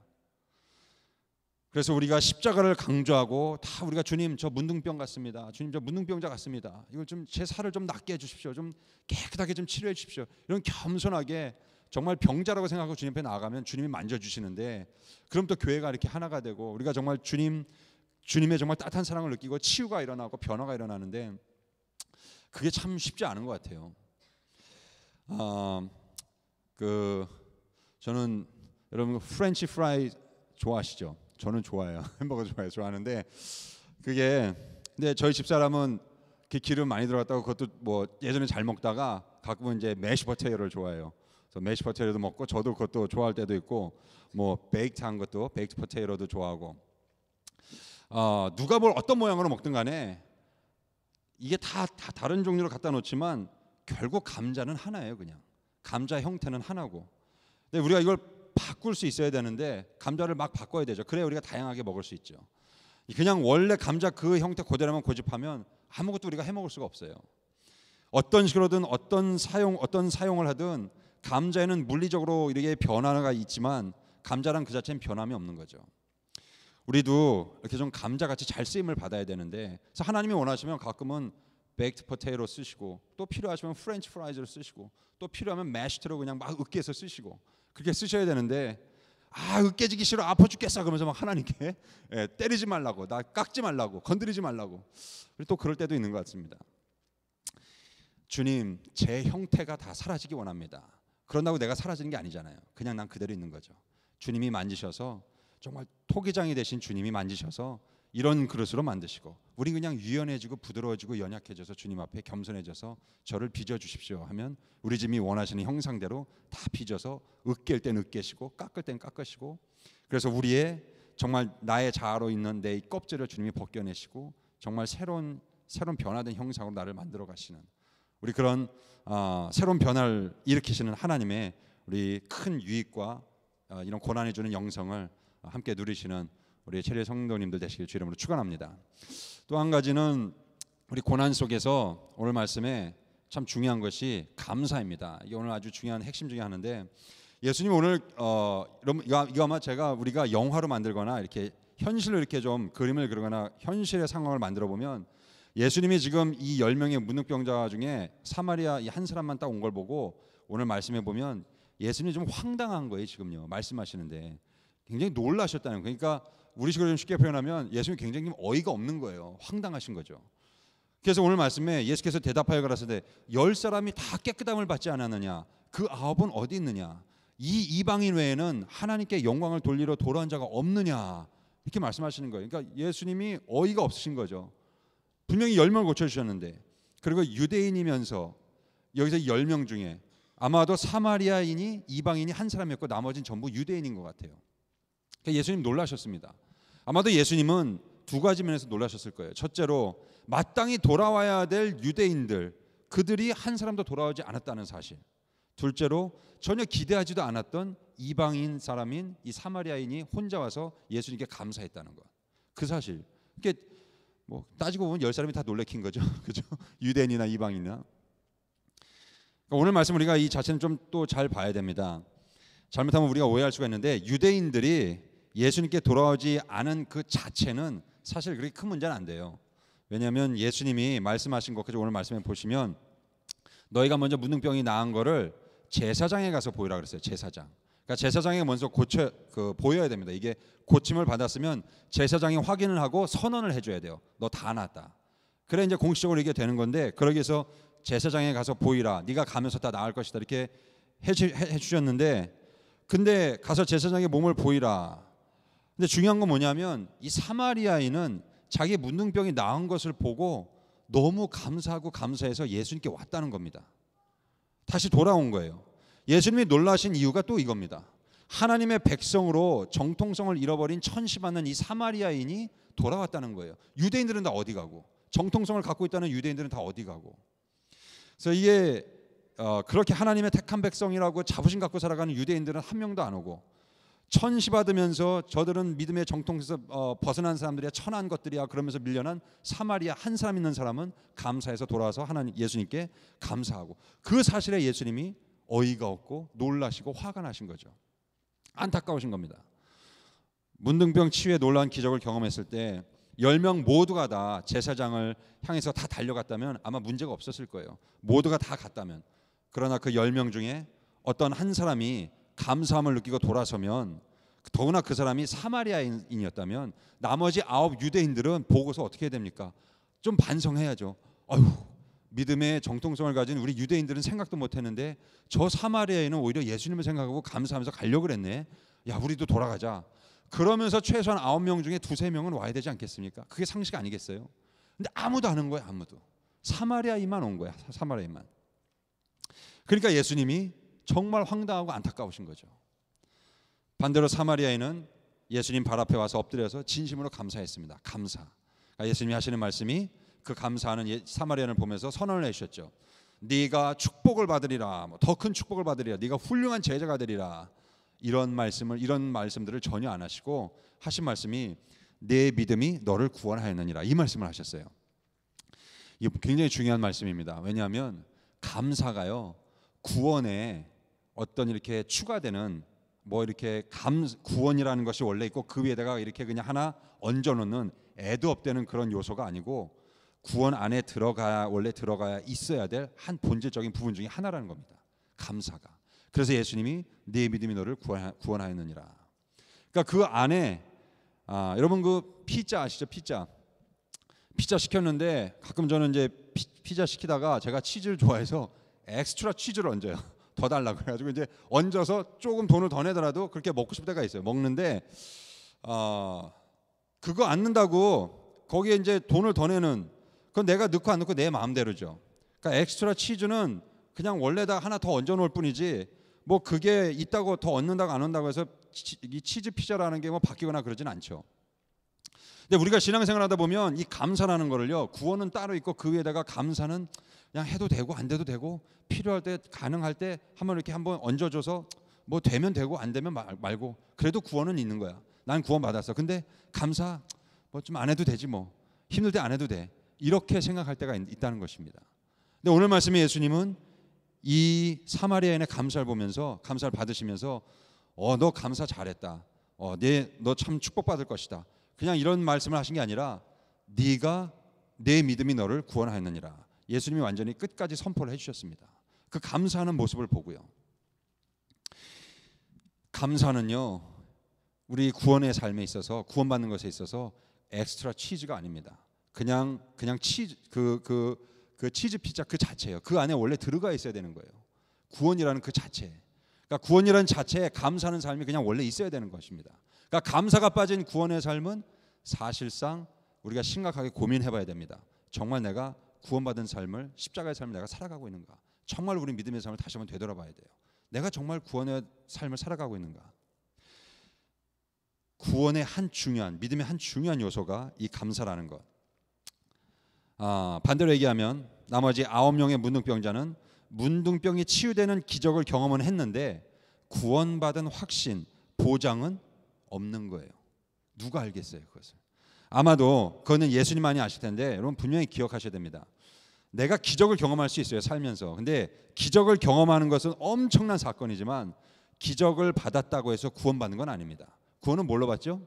그래서 우리가 십자가를 강조하고 다 우리가 주님 저 문둥병 같습니다. 주님 저 문둥병자 같습니다. 이걸 좀 제 살을 좀 낫게 해주십시오. 좀 깨끗하게 좀 치료해 주십시오. 이런 겸손하게 정말 병자라고 생각하고 주님 앞에 나아가면 주님이 만져주시는데, 그럼 또 교회가 이렇게 하나가 되고 우리가 정말 주님의 정말 따뜻한 사랑을 느끼고 치유가 일어나고 변화가 일어나는데, 그게 참 쉽지 않은 것 같아요. 저는 여러분 프렌치 프라이 좋아하시죠? 저는 좋아해요. 햄버거 좋아하는데, 근데 저희 집사람은 기름 많이 들어갔다고 그것도 뭐 예전에 잘 먹다가 가끔은 이제 매시 포테이토를 좋아해요. 그래서 매시 포테이토도 먹고, 저도 그것도 좋아할 때도 있고, 뭐 베이크한 것도 베이크 포테이토도 좋아하고, 누가 뭘 어떤 모양으로 먹든 간에 이게 다 다른 종류로 갖다 놓지만 결국 감자는 하나예요. 그냥 감자 형태는 하나고, 근데 우리가 이걸 바꿀 수 있어야 되는데 감자를 막 바꿔야 되죠. 그래야 우리가 다양하게 먹을 수 있죠. 그냥 원래 감자 그 형태 그대로만 고집하면 아무것도 우리가 해먹을 수가 없어요. 어떤 식으로든 어떤 사용을 하든 감자에는 물리적으로 이렇게 변화가 있지만 감자랑 그 자체는 변함이 없는 거죠. 우리도 이렇게 좀 감자같이 잘 쓰임을 받아야 되는데, 그래서 하나님이 원하시면 가끔은 베이크드 포테이토 쓰시고, 또 필요하시면 프렌치 프라이즈를 쓰시고, 또 필요하면 매시트로 그냥 막 으깨서 쓰시고, 그렇게 쓰셔야 되는데, 으깨지기 싫어, 아파 죽겠어 그러면서 막 하나님께 때리지 말라고, 나 깎지 말라고, 건드리지 말라고, 또 그럴 때도 있는 것 같습니다. 주님, 제 형태가 다 사라지기 원합니다. 그런다고 내가 사라지는 게 아니잖아요. 그냥 난 그대로 있는 거죠. 주님이 만지셔서, 정말 토기장이 되신 주님이 만지셔서 이런 그릇으로 만드시고, 우리 그냥 유연해지고 부드러워지고 연약해져서 주님 앞에 겸손해져서 저를 빚어 주십시오 하면 우리 주님이 원하시는 형상대로 다 빚어서 으깰 땐 으깨시고 깎을 땐 깎으시고, 그래서 우리의 정말 나의 자아로 있는 내 껍질을 주님이 벗겨내시고 정말 새로운 변화된 형상으로 나를 만들어 가시는, 우리 그런 새로운 변화를 일으키시는 하나님의 우리 큰 유익과 이런 고난해 주는 영성을 함께 누리시는 우리 체리 성도님들 되시길 주 이름으로 축원합니다. 또 한 가지는 우리 고난 속에서 오늘 말씀에 참 중요한 것이 감사입니다. 이게 오늘 아주 중요한 핵심 중에 하나인데, 예수님 오늘 이거 아마 우리가 영화로 만들거나 이렇게 현실로 이렇게 좀 그림을 그리거나 현실의 상황을 만들어 보면, 예수님이 지금 이 10명의 문둥병자 중에 사마리아 이 한 사람만 딱 온 걸 보고 오늘 말씀해 보면 예수님이 좀 황당한 거예요. 지금요 말씀하시는데 굉장히 놀라셨다는 거예요. 그러니까 우리식으로 좀 쉽게 표현하면 예수님이 굉장히 어이가 없는 거예요. 황당하신 거죠. 그래서 오늘 말씀에 예수께서 대답하여 가라사대 10사람이 다 깨끗함을 받지 않았느냐? 그 9은 어디 있느냐? 이 이방인 외에는 하나님께 영광을 돌리러 돌아온 자가 없느냐? 이렇게 말씀하시는 거예요. 그러니까 예수님이 어이가 없으신 거죠. 분명히 10명을 고쳐주셨는데, 그리고 유대인이면서 여기서 10명 중에 아마도 사마리아인이 이방인이 한 사람이었고 나머지는 전부 유대인인 것 같아요. 그러니까 예수님 놀라셨습니다. 아마도 예수님은 두 가지 면에서 놀라셨을 거예요. 첫째로 마땅히 돌아와야 될 유대인들, 그들이 한 사람도 돌아오지 않았다는 사실. 둘째로 전혀 기대하지도 않았던 이방인 사람인 이 사마리아인이 혼자 와서 예수님께 감사했다는 것. 그 사실. 이게 뭐 따지고 보면 10사람이 다 놀래킨 거죠. 그죠? 유대인이나 이방인이나. 그러니까 오늘 말씀 우리가 이 자체는 좀 또 잘 봐야 됩니다. 잘못하면 우리가 오해할 수가 있는데, 유대인들이 예수님께 돌아오지 않은 그 자체는 사실 그렇게 큰 문제는 안 돼요. 왜냐하면 예수님이 말씀하신 것까지 오늘 말씀에 보시면 너희가 먼저 문둥병이 나은 거를 제사장에 가서 보이라 그랬어요. 제사장. 그러니까 제사장에 먼저 보여야 됩니다. 이게 고침을 받았으면 제사장이 확인을 하고 선언을 해줘야 돼요. 너 다 나았다. 그래 이제 공식적으로 이게 되는 건데, 그러기 위해서 제사장에 가서 보이라. 네가 가면서 다 나을 것이다. 이렇게 해주셨는데, 근데 가서 제사장의 몸을 보이라. 근데 중요한 건 뭐냐면 이 사마리아인은 자기 문둥병이 나은 것을 보고 너무 감사하고 감사해서 예수님께 왔다는 겁니다. 다시 돌아온 거예요. 예수님이 놀라신 이유가 또 이겁니다. 하나님의 백성으로 정통성을 잃어버린 천시받는 이 사마리아인이 돌아왔다는 거예요. 유대인들은 다 어디 가고, 정통성을 갖고 있다는 유대인들은 다 어디 가고. 그래서 이게 그렇게 하나님의 택한 백성이라고 자부심 갖고 살아가는 유대인들은 한 명도 안 오고, 천시받으면서 저들은 믿음의 정통에서 벗어난 사람들이야, 천한 것들이야 그러면서 밀려난 사마리아 한 사람 있는 사람은 감사해서 돌아와서 하나님 예수님께 감사하고, 그 사실에 예수님이 어이가 없고 놀라시고 화가 나신 거죠. 안타까우신 겁니다. 문둥병 치유의 놀라운 기적을 경험했을 때 10명 모두가 다 제사장을 향해서 다 달려갔다면 아마 문제가 없었을 거예요. 모두가 다 갔다면. 그러나 그 10명 중에 어떤 한 사람이 감사함을 느끼고 돌아서면, 더구나 그 사람이 사마리아인이었다면 나머지 9 유대인들은 보고서 어떻게 해야 됩니까? 좀 반성해야죠. 아유, 믿음의 정통성을 가진 우리 유대인들은 생각도 못했는데 저 사마리아인은 오히려 예수님을 생각하고 감사하면서 가려고 그랬네. 야, 우리도 돌아가자. 그러면서 최소한 9명 중에 2-3명은 와야 되지 않겠습니까? 그게 상식 아니겠어요? 근데 아무도 안 온 거예요. 아무도. 사마리아인만 온 거야. 사마리아인만. 그러니까 예수님이 정말 황당하고 안타까우신 거죠. 반대로 사마리아인은 예수님 발 앞에 와서 엎드려서 진심으로 감사했습니다. 감사. 그러니까 예수님이 하시는 말씀이, 그 감사하는 사마리아인을 보면서 선언을 해주셨죠. 네가 축복을 받으리라, 더 큰 축복을 받으리라, 네가 훌륭한 제자가 되리라. 이런 말씀들을 전혀 안 하시고 하신 말씀이 내 믿음이 너를 구원하였느니라, 이 말씀을 하셨어요. 이게 굉장히 중요한 말씀입니다. 왜냐하면 감사가요, 구원에 어떤 이렇게 추가되는 이렇게 구원이라는 것이 원래 있고 그 위에다가 이렇게 그냥 하나 얹어놓는 애드업되는 그런 요소가 아니고, 구원 안에 원래 들어가야 있어야 될 한 본질적인 부분 중에 하나라는 겁니다. 감사가. 그래서 예수님이 네 믿음이 너를 구원하였느니라. 그러니까 그 안에 여러분 그 피자 아시죠? 피자 시켰는데 가끔 저는 이제 피자 시키다가 제가 치즈를 좋아해서 엑스트라 치즈를 얹어요. 더 달라고 해가지고 이제 얹어서 조금 돈을 더 내더라도 그렇게 먹고 싶을 때가 있어요. 먹는데 그거 안 넣는다고 거기에 이제 돈을 더 내는, 그건 내가 넣고 안 넣고 내 마음대로죠. 그러니까 엑스트라 치즈는 그냥 원래다 하나 더 얹어 놓을 뿐이지 그게 있다고 더 얹는다고 안 얹는다고 해서 이 치즈 피자라는 게 바뀌거나 그러진 않죠. 근데 우리가 신앙생활 하다 보면 이 감사라는 거를요, 구원은 따로 있고 그 위에다가 감사는 그냥 해도 되고 안 돼도 되고 필요할 때 가능할 때 한번 이렇게 한번 얹어줘서 되면 되고 안 되면 말고, 그래도 구원은 있는 거야. 난 구원 받았어. 근데 감사 좀 안 해도 되지, 힘들 때 안 해도 돼. 이렇게 생각할 때가 있다는 것입니다. 근데 오늘 말씀에 예수님은 이 사마리아인의 감사를 보면서, 감사를 받으시면서 너 감사 잘했다, 너 참 축복받을 것이다, 그냥 이런 말씀을 하신 게 아니라 네가 내 믿음이 너를 구원하였느니라. 예수님이 완전히 끝까지 선포를 해주셨습니다. 그 감사하는 모습을 보고요. 감사는요, 우리 구원의 삶에 있어서, 구원받는 것에 있어서 엑스트라 치즈가 아닙니다. 그냥 치즈, 그 치즈 피자 그 자체예요. 그 안에 원래 들어가 있어야 되는 거예요. 구원이라는 그 자체. 그러니까 구원이라는 자체에 감사하는 삶이 그냥 원래 있어야 되는 것입니다. 그러니까 감사가 빠진 구원의 삶은 사실상 우리가 심각하게 고민해봐야 됩니다. 정말 내가 구원받은 삶을, 십자가의 삶을 내가 살아가고 있는가? 정말 우리 믿음의 삶을 다시 한번 되돌아봐야 돼요. 내가 정말 구원의 삶을 살아가고 있는가? 구원의 한 중요한, 믿음의 한 중요한 요소가 이 감사라는 것. 반대로 얘기하면 나머지 9명의 문둥병자는 문둥병이 치유되는 기적을 경험은 했는데 구원받은 확신, 보장은 없는 거예요. 누가 알겠어요, 그것을? 아마도 그거는 예수님만이 아실 텐데 여러분 분명히 기억하셔야 됩니다. 내가 기적을 경험할 수 있어요, 살면서. 근데 기적을 경험하는 것은 엄청난 사건이지만 기적을 받았다고 해서 구원받는 건 아닙니다. 구원은 뭘로 받죠?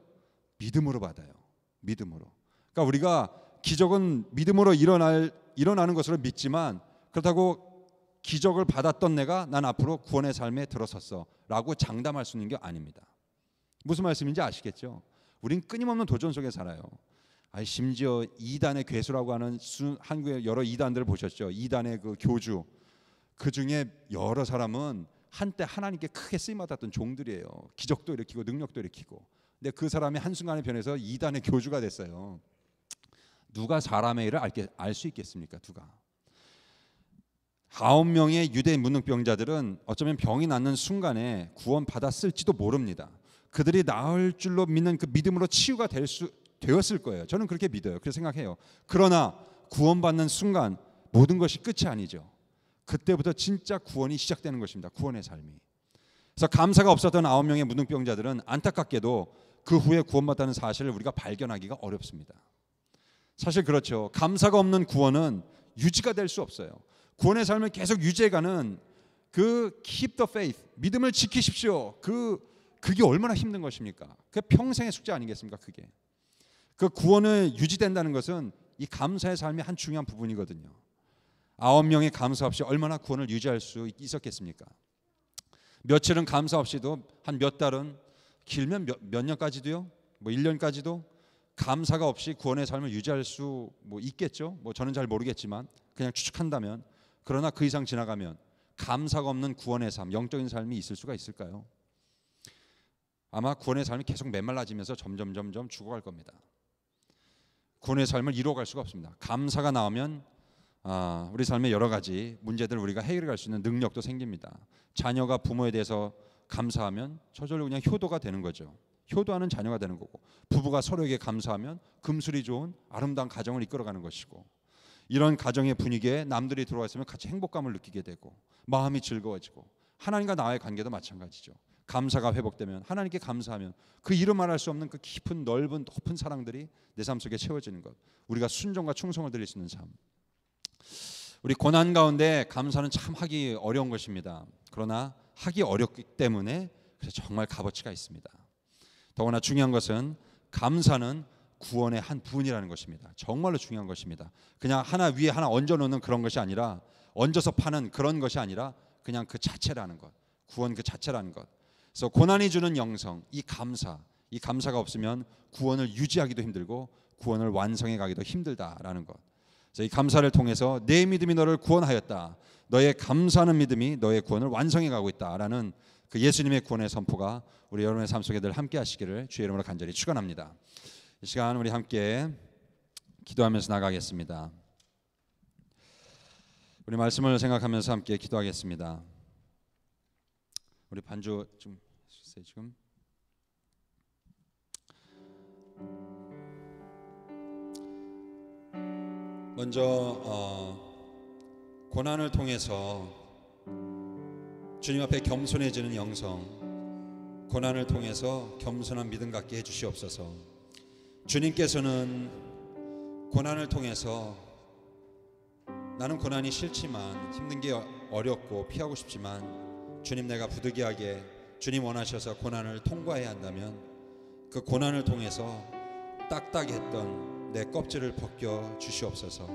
믿음으로 받아요. 믿음으로. 그러니까 우리가 기적은 믿음으로 일어나는 것으로 믿지만, 그렇다고 기적을 받았던 내가 난 앞으로 구원의 삶에 들어섰어 라고 장담할 수 있는 게 아닙니다. 무슨 말씀인지 아시겠죠? 우린 끊임없는 도전 속에 살아요. 심지어 이단의 괴수라고 하는 한국의 여러 이단들을 보셨죠? 이단의 그 교주, 그 중에 여러 사람은 한때 하나님께 크게 쓰임받았던 종들이에요. 기적도 일으키고 능력도 일으키고. 근데 그 사람이 한순간에 변해서 이단의 교주가 됐어요. 누가 사람의 일을 알 수 있겠습니까? 누가? 9명의 유대 문둥병자들은 어쩌면 병이 낫는 순간에 구원받았을지도 모릅니다. 그들이 나을 줄로 믿는 그 믿음으로 치유가 되었을 거예요. 저는 그렇게 믿어요. 그렇게 생각해요. 그러나 구원받는 순간 모든 것이 끝이 아니죠. 그때부터 진짜 구원이 시작되는 것입니다. 구원의 삶이. 그래서 감사가 없었던 9명의 문둥병자들은 안타깝게도 그 후에 구원받다는 사실을 우리가 발견하기가 어렵습니다. 사실 그렇죠. 감사가 없는 구원은 유지가 될 수 없어요. 구원의 삶을 계속 유지해가는 그 keep the faith, 믿음을 지키십시오. 그게 얼마나 힘든 것입니까? 그 평생의 숙제 아니겠습니까? 그게. 그 구원을 유지된다는 것은 이 감사의 삶의 한 중요한 부분이거든요. 9명의 감사 없이 얼마나 구원을 유지할 수 있었겠습니까? 며칠은 감사 없이도 한 몇 달은, 길면 몇 년까지도요? 1년까지도 감사가 없이 구원의 삶을 유지할 수 있겠죠? 저는 잘 모르겠지만 그냥 추측한다면. 그러나 그 이상 지나가면 감사가 없는 구원의 삶, 영적인 삶이 있을 수가 있을까요? 아마 구원의 삶이 계속 메말라지면서 점점 죽어갈 겁니다. 구원의 삶을 이루어갈 수가 없습니다. 감사가 나오면 우리 삶의 여러 가지 문제들을 우리가 해결할 수 있는 능력도 생깁니다. 자녀가 부모에 대해서 감사하면 저절로 그냥 효도가 되는 거죠. 효도하는 자녀가 되는 거고, 부부가 서로에게 감사하면 금술이 좋은 아름다운 가정을 이끌어가는 것이고, 이런 가정의 분위기에 남들이 들어와 있으면 같이 행복감을 느끼게 되고 마음이 즐거워지고, 하나님과 나와의 관계도 마찬가지죠. 감사가 회복되면, 하나님께 감사하면 그 이루 말할 수 없는 그 깊은 넓은 높은 사랑들이 내 삶 속에 채워지는 것, 우리가 순종과 충성을 드릴 수 있는 삶. 우리 고난 가운데 감사는 참 하기 어려운 것입니다. 그러나 하기 어렵기 때문에 그래서 정말 값어치가 있습니다. 더구나 중요한 것은 감사는 구원의 한 부분이라는 것입니다. 정말로 중요한 것입니다. 그냥 하나 위에 하나 얹어놓는 그런 것이 아니라, 얹어서 파는 그런 것이 아니라 그냥 그 자체라는 것, 구원 그 자체라는 것. 그래서 고난이 주는 영성, 이 감사가 없으면 구원을 유지하기도 힘들고 구원을 완성해 가기도 힘들다라는 것. 그래서 이 감사를 통해서 내 믿음이 너를 구원하였다, 너의 감사하는 믿음이 너의 구원을 완성해 가고 있다라는 그 예수님의 구원의 선포가 우리 여러분의 삶 속에 늘 함께 하시기를 주의 이름으로 간절히 축원합니다. 이 시간 우리 함께 기도하면서 나가겠습니다. 우리 말씀을 생각하면서 함께 기도하겠습니다. 우리 반주 좀 해주세요. 지금 먼저 고난을 통해서 주님 앞에 겸손해지는 영성, 고난을 통해서 겸손한 믿음 갖게 해주시옵소서. 주님께서는 고난을 통해서 나는 고난이 싫지만, 힘든 게 어렵고 피하고 싶지만, 주님 내가 부득이하게 주님 원하셔서 고난을 통과해야 한다면 그 고난을 통해서 딱딱했던 내 껍질을 벗겨 주시옵소서.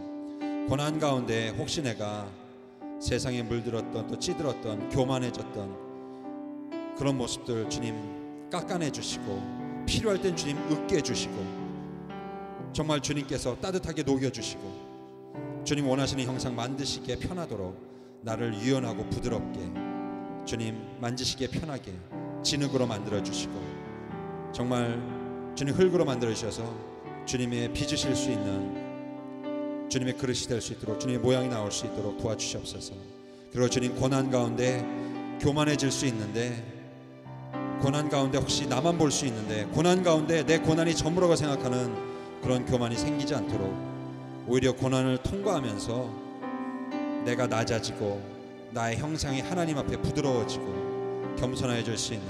고난 가운데 혹시 내가 세상에 물들었던, 또 찌들었던, 교만해졌던 그런 모습들 주님 깎아내 주시고, 필요할 땐 주님 으깨 주시고, 정말 주님께서 따뜻하게 녹여 주시고, 주님 원하시는 형상 만드시기에 편하도록 나를 유연하고 부드럽게 주님 만지시기에 편하게 진흙으로 만들어 주시고, 정말 주님 흙으로 만들어 주셔서 주님의 빚으실 수 있는 주님의 그릇이 될 수 있도록, 주님의 모양이 나올 수 있도록 도와주시옵소서. 그리고 주님 고난 가운데 교만해질 수 있는데, 고난 가운데 혹시 나만 볼 수 있는데, 고난 가운데 내 고난이 전부라고 생각하는 그런 교만이 생기지 않도록, 오히려 고난을 통과하면서 내가 낮아지고 나의 형상이 하나님 앞에 부드러워지고 겸손해질 수 있는,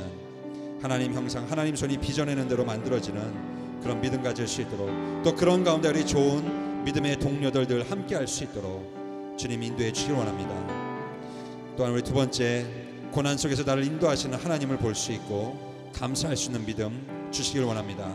하나님 형상, 하나님 손이 빚어내는 대로 만들어지는 그런 믿음 가질 수 있도록, 또 그런 가운데 우리 좋은 믿음의 동료들들 함께 할 수 있도록 주님 인도해 주시기 원합니다. 또한 우리 두 번째, 고난 속에서 나를 인도하시는 하나님을 볼 수 있고 감사할 수 있는 믿음 주시길 원합니다.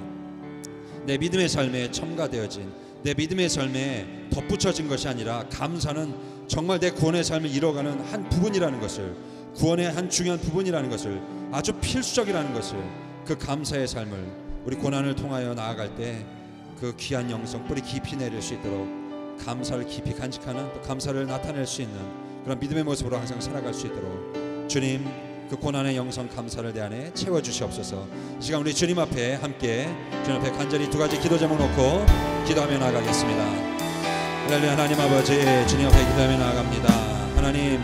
내 믿음의 삶에 첨가되어진, 내 믿음의 삶에 덧붙여진 것이 아니라, 감사는 정말 내 구원의 삶을 이뤄가는 한 부분이라는 것을, 구원의 한 중요한 부분이라는 것을, 아주 필수적이라는 것을, 그 감사의 삶을 우리 고난을 통하여 나아갈 때 그 귀한 영성 뿌리 깊이 내릴 수 있도록 감사를 깊이 간직하는, 또 감사를 나타낼 수 있는 그런 믿음의 모습으로 항상 살아갈 수 있도록 주님 그 고난의 영성 감사를 내 안에 채워주시옵소서. 이 시간 우리 주님 앞에 함께 주님 앞에 간절히 두 가지 기도 제목 놓고 기도하며 나아가겠습니다. 할렐루야. 하나님 아버지, 주님 앞에 기도하며 나아갑니다. 하나님,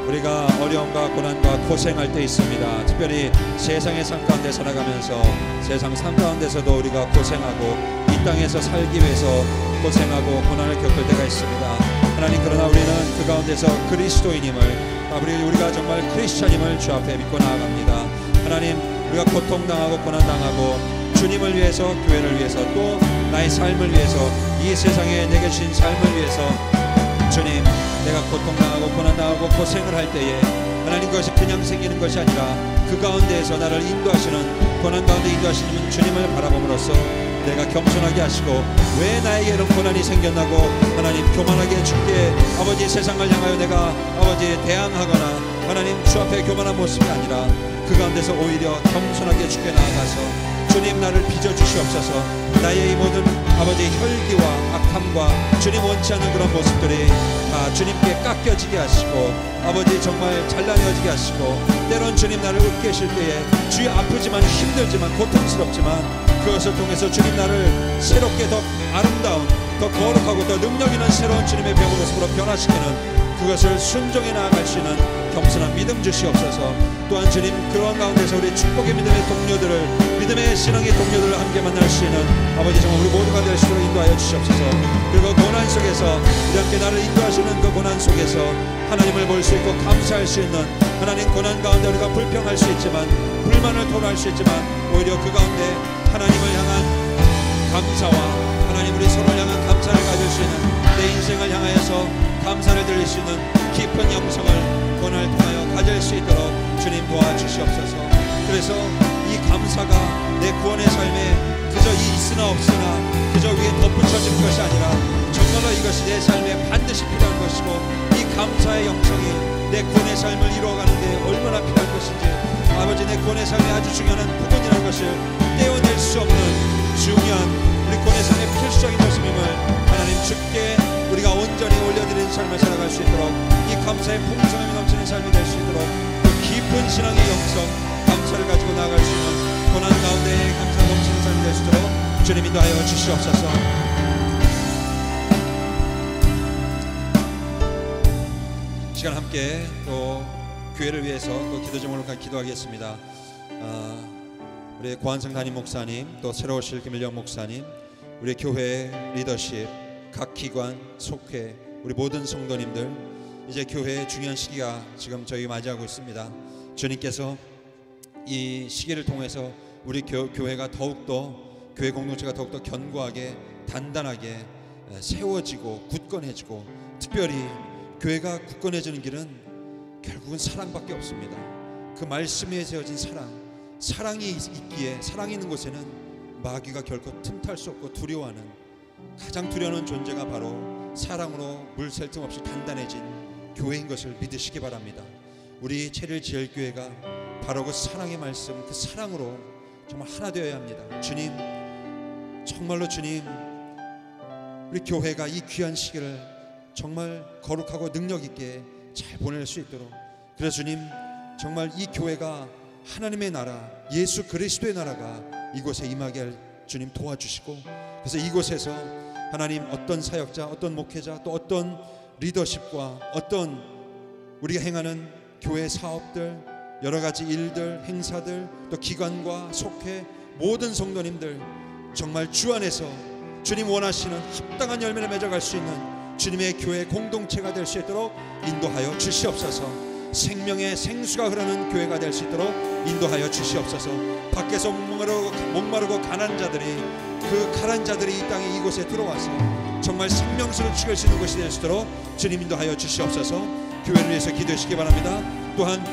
우리가 어려움과 고난과 고생할 때 있습니다. 특별히 세상의 삶 가운데 살아가면서 세상 삶 가운데서도 우리가 고생하고 이 땅에서 살기 위해서 고생하고 고난을 겪을 때가 있습니다. 하나님, 그러나 우리는 그 가운데서 그리스도인임을, 우리가 정말 크리스찬임을 주 앞에 믿고 나아갑니다. 하나님, 우리가 고통당하고 고난당하고 주님을 위해서, 교회를 위해서, 또 나의 삶을 위해서, 이 세상에 내게 주신 삶을 위해서 주님, 내가 고통당하고 고난당하고 고생을 할 때에 하나님, 그것이 그냥 생기는 것이 아니라 그 가운데에서 나를 인도하시는, 고난 가운데 인도하시는 주님을 바라봄으로써 내가 겸손하게 하시고, 왜 나에게 이런 고난이 생겼나고 하나님 교만하게 주께 아버지 세상을 향하여 내가 아버지 대항하거나 하나님 주 앞에 교만한 모습이 아니라 그 가운데서 오히려 겸손하게 주께 나아가서 주님 나를 빚어주시옵소서. 나의 이 모든 아버지 혈기와 악함과 주님 원치 않는 그런 모습들이 다 주님께 깎여지게 하시고 아버지 정말 잘라내어지게 하시고, 때론 주님 나를 으깨실 때에 주여 아프지만 힘들지만 고통스럽지만 그것을 통해서 주님 나를 새롭게 더 아름다운, 더 거룩하고 더 능력 있는 새로운 주님의 모습으로 변화시키는, 그것을 순종해 나아갈 수 있는 겸손한 믿음 주시옵소서. 또한 주님, 그러한 가운데서 우리 축복의 믿음의 동료들을, 믿음의 신앙의 동료들을 함께 만날 수 있는 아버지 정말 우리 모두가 될 수 있도록 인도하여 주시옵소서. 그리고 고난 속에서 이렇게 나를 인도하시는 그 고난 속에서 하나님을 볼 수 있고 감사할 수 있는, 하나님 고난 가운데 우리가 불평할 수 있지만, 불만을 토로할 수 있지만, 오히려 그 가운데 하나님을 향한 감사와 하나님 우리 서로를 향한 감사를 가질 수 있는, 내 인생을 향하여서 감사를 드릴 수 있는 깊은 영성을 고난을 통하여 가질 수 있도록 주님 도와주시옵소서. 그래서 이 감사가 내 구원의 삶에 그저 이 있으나 없으나 그저 위에 덧붙여지는 것이 아니라 정말로 이것이 내 삶에 반드시 필요한 것이고, 이 감사의 영성이 내 구원의 삶을 이루어가는 데 얼마나 필요할 것인지, 아버지 내 구원의 삶에 아주 중요한 부분이라는 것을 떼어낼 수 없는 중요한 우리 구원의 삶의 필수적인 모습임을 하나님 주께 우리가 온전히 올려드리는 삶을 살아갈 수 있도록, 이 감사의 풍성함이 넘치는 삶이 될 수 있도록, 그 깊은 신앙의 영성, 감사를 가지고 나아갈 수 있는 고난 가운데 감사 넘치는 삶이 될 수 있도록 주님 인도하여 주시옵소서. 시간 함께 또 교회를 위해서 또 기도 제목으로 기도하겠습니다. 우리 고한성 담임 목사님, 또 새로 오실 김일영 목사님, 우리 교회 리더십, 각 기관, 속회, 우리 모든 성도님들, 이제 교회의 중요한 시기가 지금 저희 맞이하고 있습니다. 주님께서 이 시기를 통해서 우리 교회가 더욱더, 교회 공동체가 더욱더 견고하게, 단단하게 세워지고 굳건해지고, 특별히 교회가 굳건해지는 길은 결국은 사랑밖에 없습니다. 그 말씀에 세워진 사랑이 있기에, 사랑이 있는 곳에는 마귀가 결코 틈탈 수 없고 두려워하는, 가장 두려워하는 존재가 바로 사랑으로 물 셀 틈 없이 단단해진 교회인 것을 믿으시기 바랍니다. 우리 체리제일교회가 바로 그 사랑의 말씀, 그 사랑으로 정말 하나 되어야 합니다. 주님, 정말로 주님, 우리 교회가 이 귀한 시기를 정말 거룩하고 능력 있게 잘 보낼 수 있도록, 그래서 주님, 정말 이 교회가 하나님의 나라, 예수 그리스도의 나라가 이곳에 임하게 할 주님 도와주시고, 그래서 이곳에서 하나님 어떤 사역자, 어떤 목회자, 또 어떤 리더십과 어떤 우리가 행하는 교회 사업들, 여러 가지 일들, 행사들, 또 기관과 속회, 모든 성도님들 정말 주 안에서 주님 원하시는 합당한 열매를 맺어갈 수 있는 주님의 교회 공동체가 될 수 있도록 인도하여 주시옵소서. 생명의 생수가 흐르는 교회가 될 수 있도록 인도하여 주시옵소서. 밖에서 목마르고 가난한 자들이, 그 가난한 자들이 이 땅에 이곳에 들어와서 정말 생명수를 취할 수 있는 것이 될 수 있도록 주님 인도하여 주시옵소서. 교회를 위해서 기도하시기 바랍니다. 또한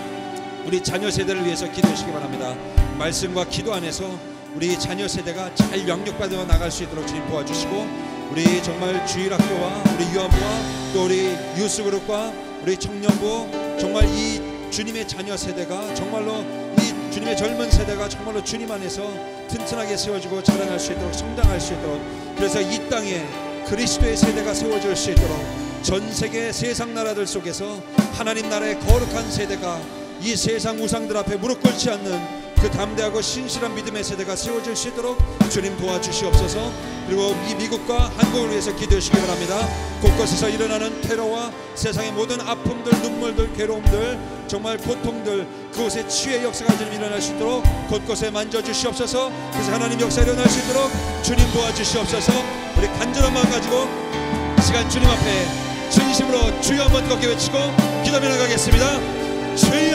우리 자녀 세대를 위해서 기도하시기 바랍니다. 말씀과 기도 안에서 우리 자녀 세대가 잘 양육받아 나갈 수 있도록 주님 도와주시고, 우리 정말 주일학교와 우리 유아부와 또 우리 유스그룹과 우리 청년부, 정말 이 주님의 자녀 세대가 정말로, 이 주님의 젊은 세대가 정말로 주님 안에서 튼튼하게 세워지고 자라날 수 있도록, 성장할 수 있도록, 그래서 이 땅에 그리스도의 세대가 세워질 수 있도록, 전 세계 세상 나라들 속에서 하나님 나라의 거룩한 세대가 이 세상 우상들 앞에 무릎 꿇지 않는 그 담대하고 신실한 믿음의 세대가 세워질 수 있도록 주님 도와주시옵소서. 그리고 이 미국과 한국을 위해서 기도하시기 바랍니다. 곳곳에서 일어나는 테러와 세상의 모든 아픔들, 눈물들, 괴로움들, 정말 고통들, 그곳에 치유의 역사가 좀 일어날 수 있도록 곳곳에 만져주시옵소서. 그래서 하나님 역사 일어날 수 있도록 주님 도와주시옵소서. 우리 간절한 마음 가지고 이 시간 주님 앞에 진심으로 주여 한번 꺾게 외치고 기도하며 나가겠습니다. 주여,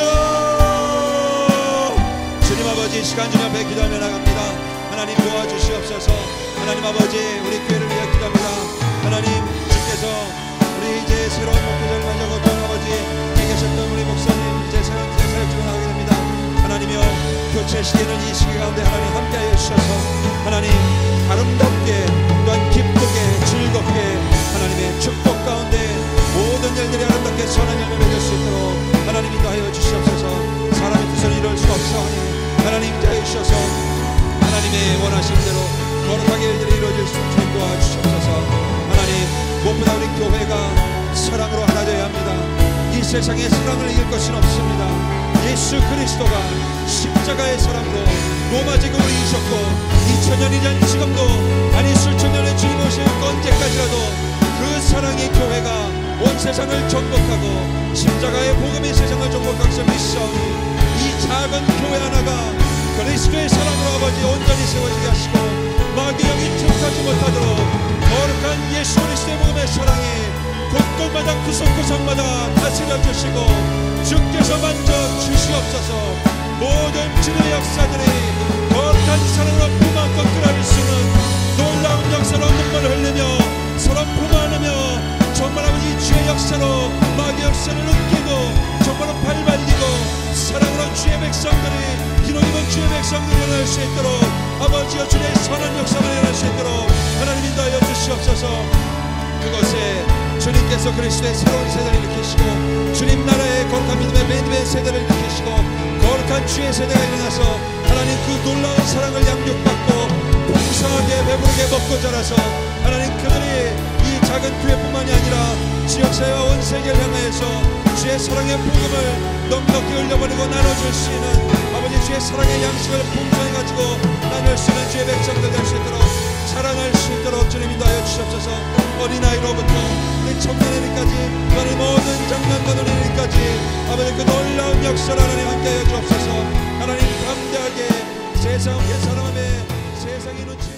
주님 아버지, 시간 주님 앞에 기도하며 나갑니다. 하나님 도와주시옵소서. 하나님 아버지, 우리 교회를 위해 기도합니다. 하나님, 주께서 우리 이제 새로운 목표를 가지고 또 아버지 계셨던 우리 목사님 이제 새로운 사역을 하게 됩니다. 하나님이여, 교체 시대는 이 시기 가운데 하나님 함께하여 주셔서 하나님 아름답게, 또한 기쁘게, 즐겁게 하나님의 축복 가운데 모든 일들이 아름답게 선한 열매 맺을 수 있도록 하나님 인도하여 주시옵소서. 사람의 뜻을 이룰 수 없사오니 하나님 인도하여 주셔서 하나님의 원하신 대로 거룩하게 일들이 이루어질 수 있도록 도와주시옵소서. 하나님, 무엇보다 우리 교회가 사랑으로 하나 되어야 합니다. 이 세상에 사랑을 이길 것은 없습니다. 예수 그리스도가 십자가의 사랑으로 로마 제국을 이기셨고 2000년이란 지금도, 아니 수천 년의 주님 오실 언제까지라도 그 사랑의 교회가 온 세상을 정복하고 십자가의 복음이 세상을 정복할 것을 믿사오니 이 작은 교회 하나가 그리스도의 사랑으로 아버지 온전히 세워지게 하시고 마귀 영이 틈타지 못하도록 거룩한 예수 그리스도의 복음의 사랑이 곳곳마다 구석구석마다 다스려 주시고 주께서 만져 주시옵소서. 모든 주님의 역사들이 거룩한 사랑으로 품안고 끌어낼 수 있는 놀라운 역사로 눈물을 흘리며 서로 품안으며 정말 아버지 주의 역사로 마귀 역사를 느끼고 정말로 발발리고 사랑으로 주의 백성들이, 기록이면 주의 백성들이 일어날 수 있도록 아버지여 주의 선한 역사가 일어날 수 있도록 하나님 인도하여 주시옵소서. 그것에 주님께서 그리스도의 새로운 세대를 일으키시고 주님 나라의 거룩한 믿음의 세대를 일으키시고 거룩한 주의 세대가 일어나서 하나님 그 놀라운 사랑을 양육받고 풍성하게 배부르게 먹고 자라서 하나님 그들이 이 작은 교회뿐만이 아니라 지역사회와 온 세계를 향하여서 주의 사랑의 복음을 넉넉히 흘려버리고 나눠줄 수 있는 아버지 주의 사랑의 양식을 풍성히 가지고 나눌 수 있는 주의 백성들 될 수 있도록 자라날 수 있도록 주님 인도하여 주시옵소서. 어린아이로부터 우리 청년에게까지 하나님 모든 장년과 노년에게까지 아버지 그 놀라운 역사를 하나님 함께하여 주옵소서. 하나님 담대하게 세상의 사람의 세상의 눈치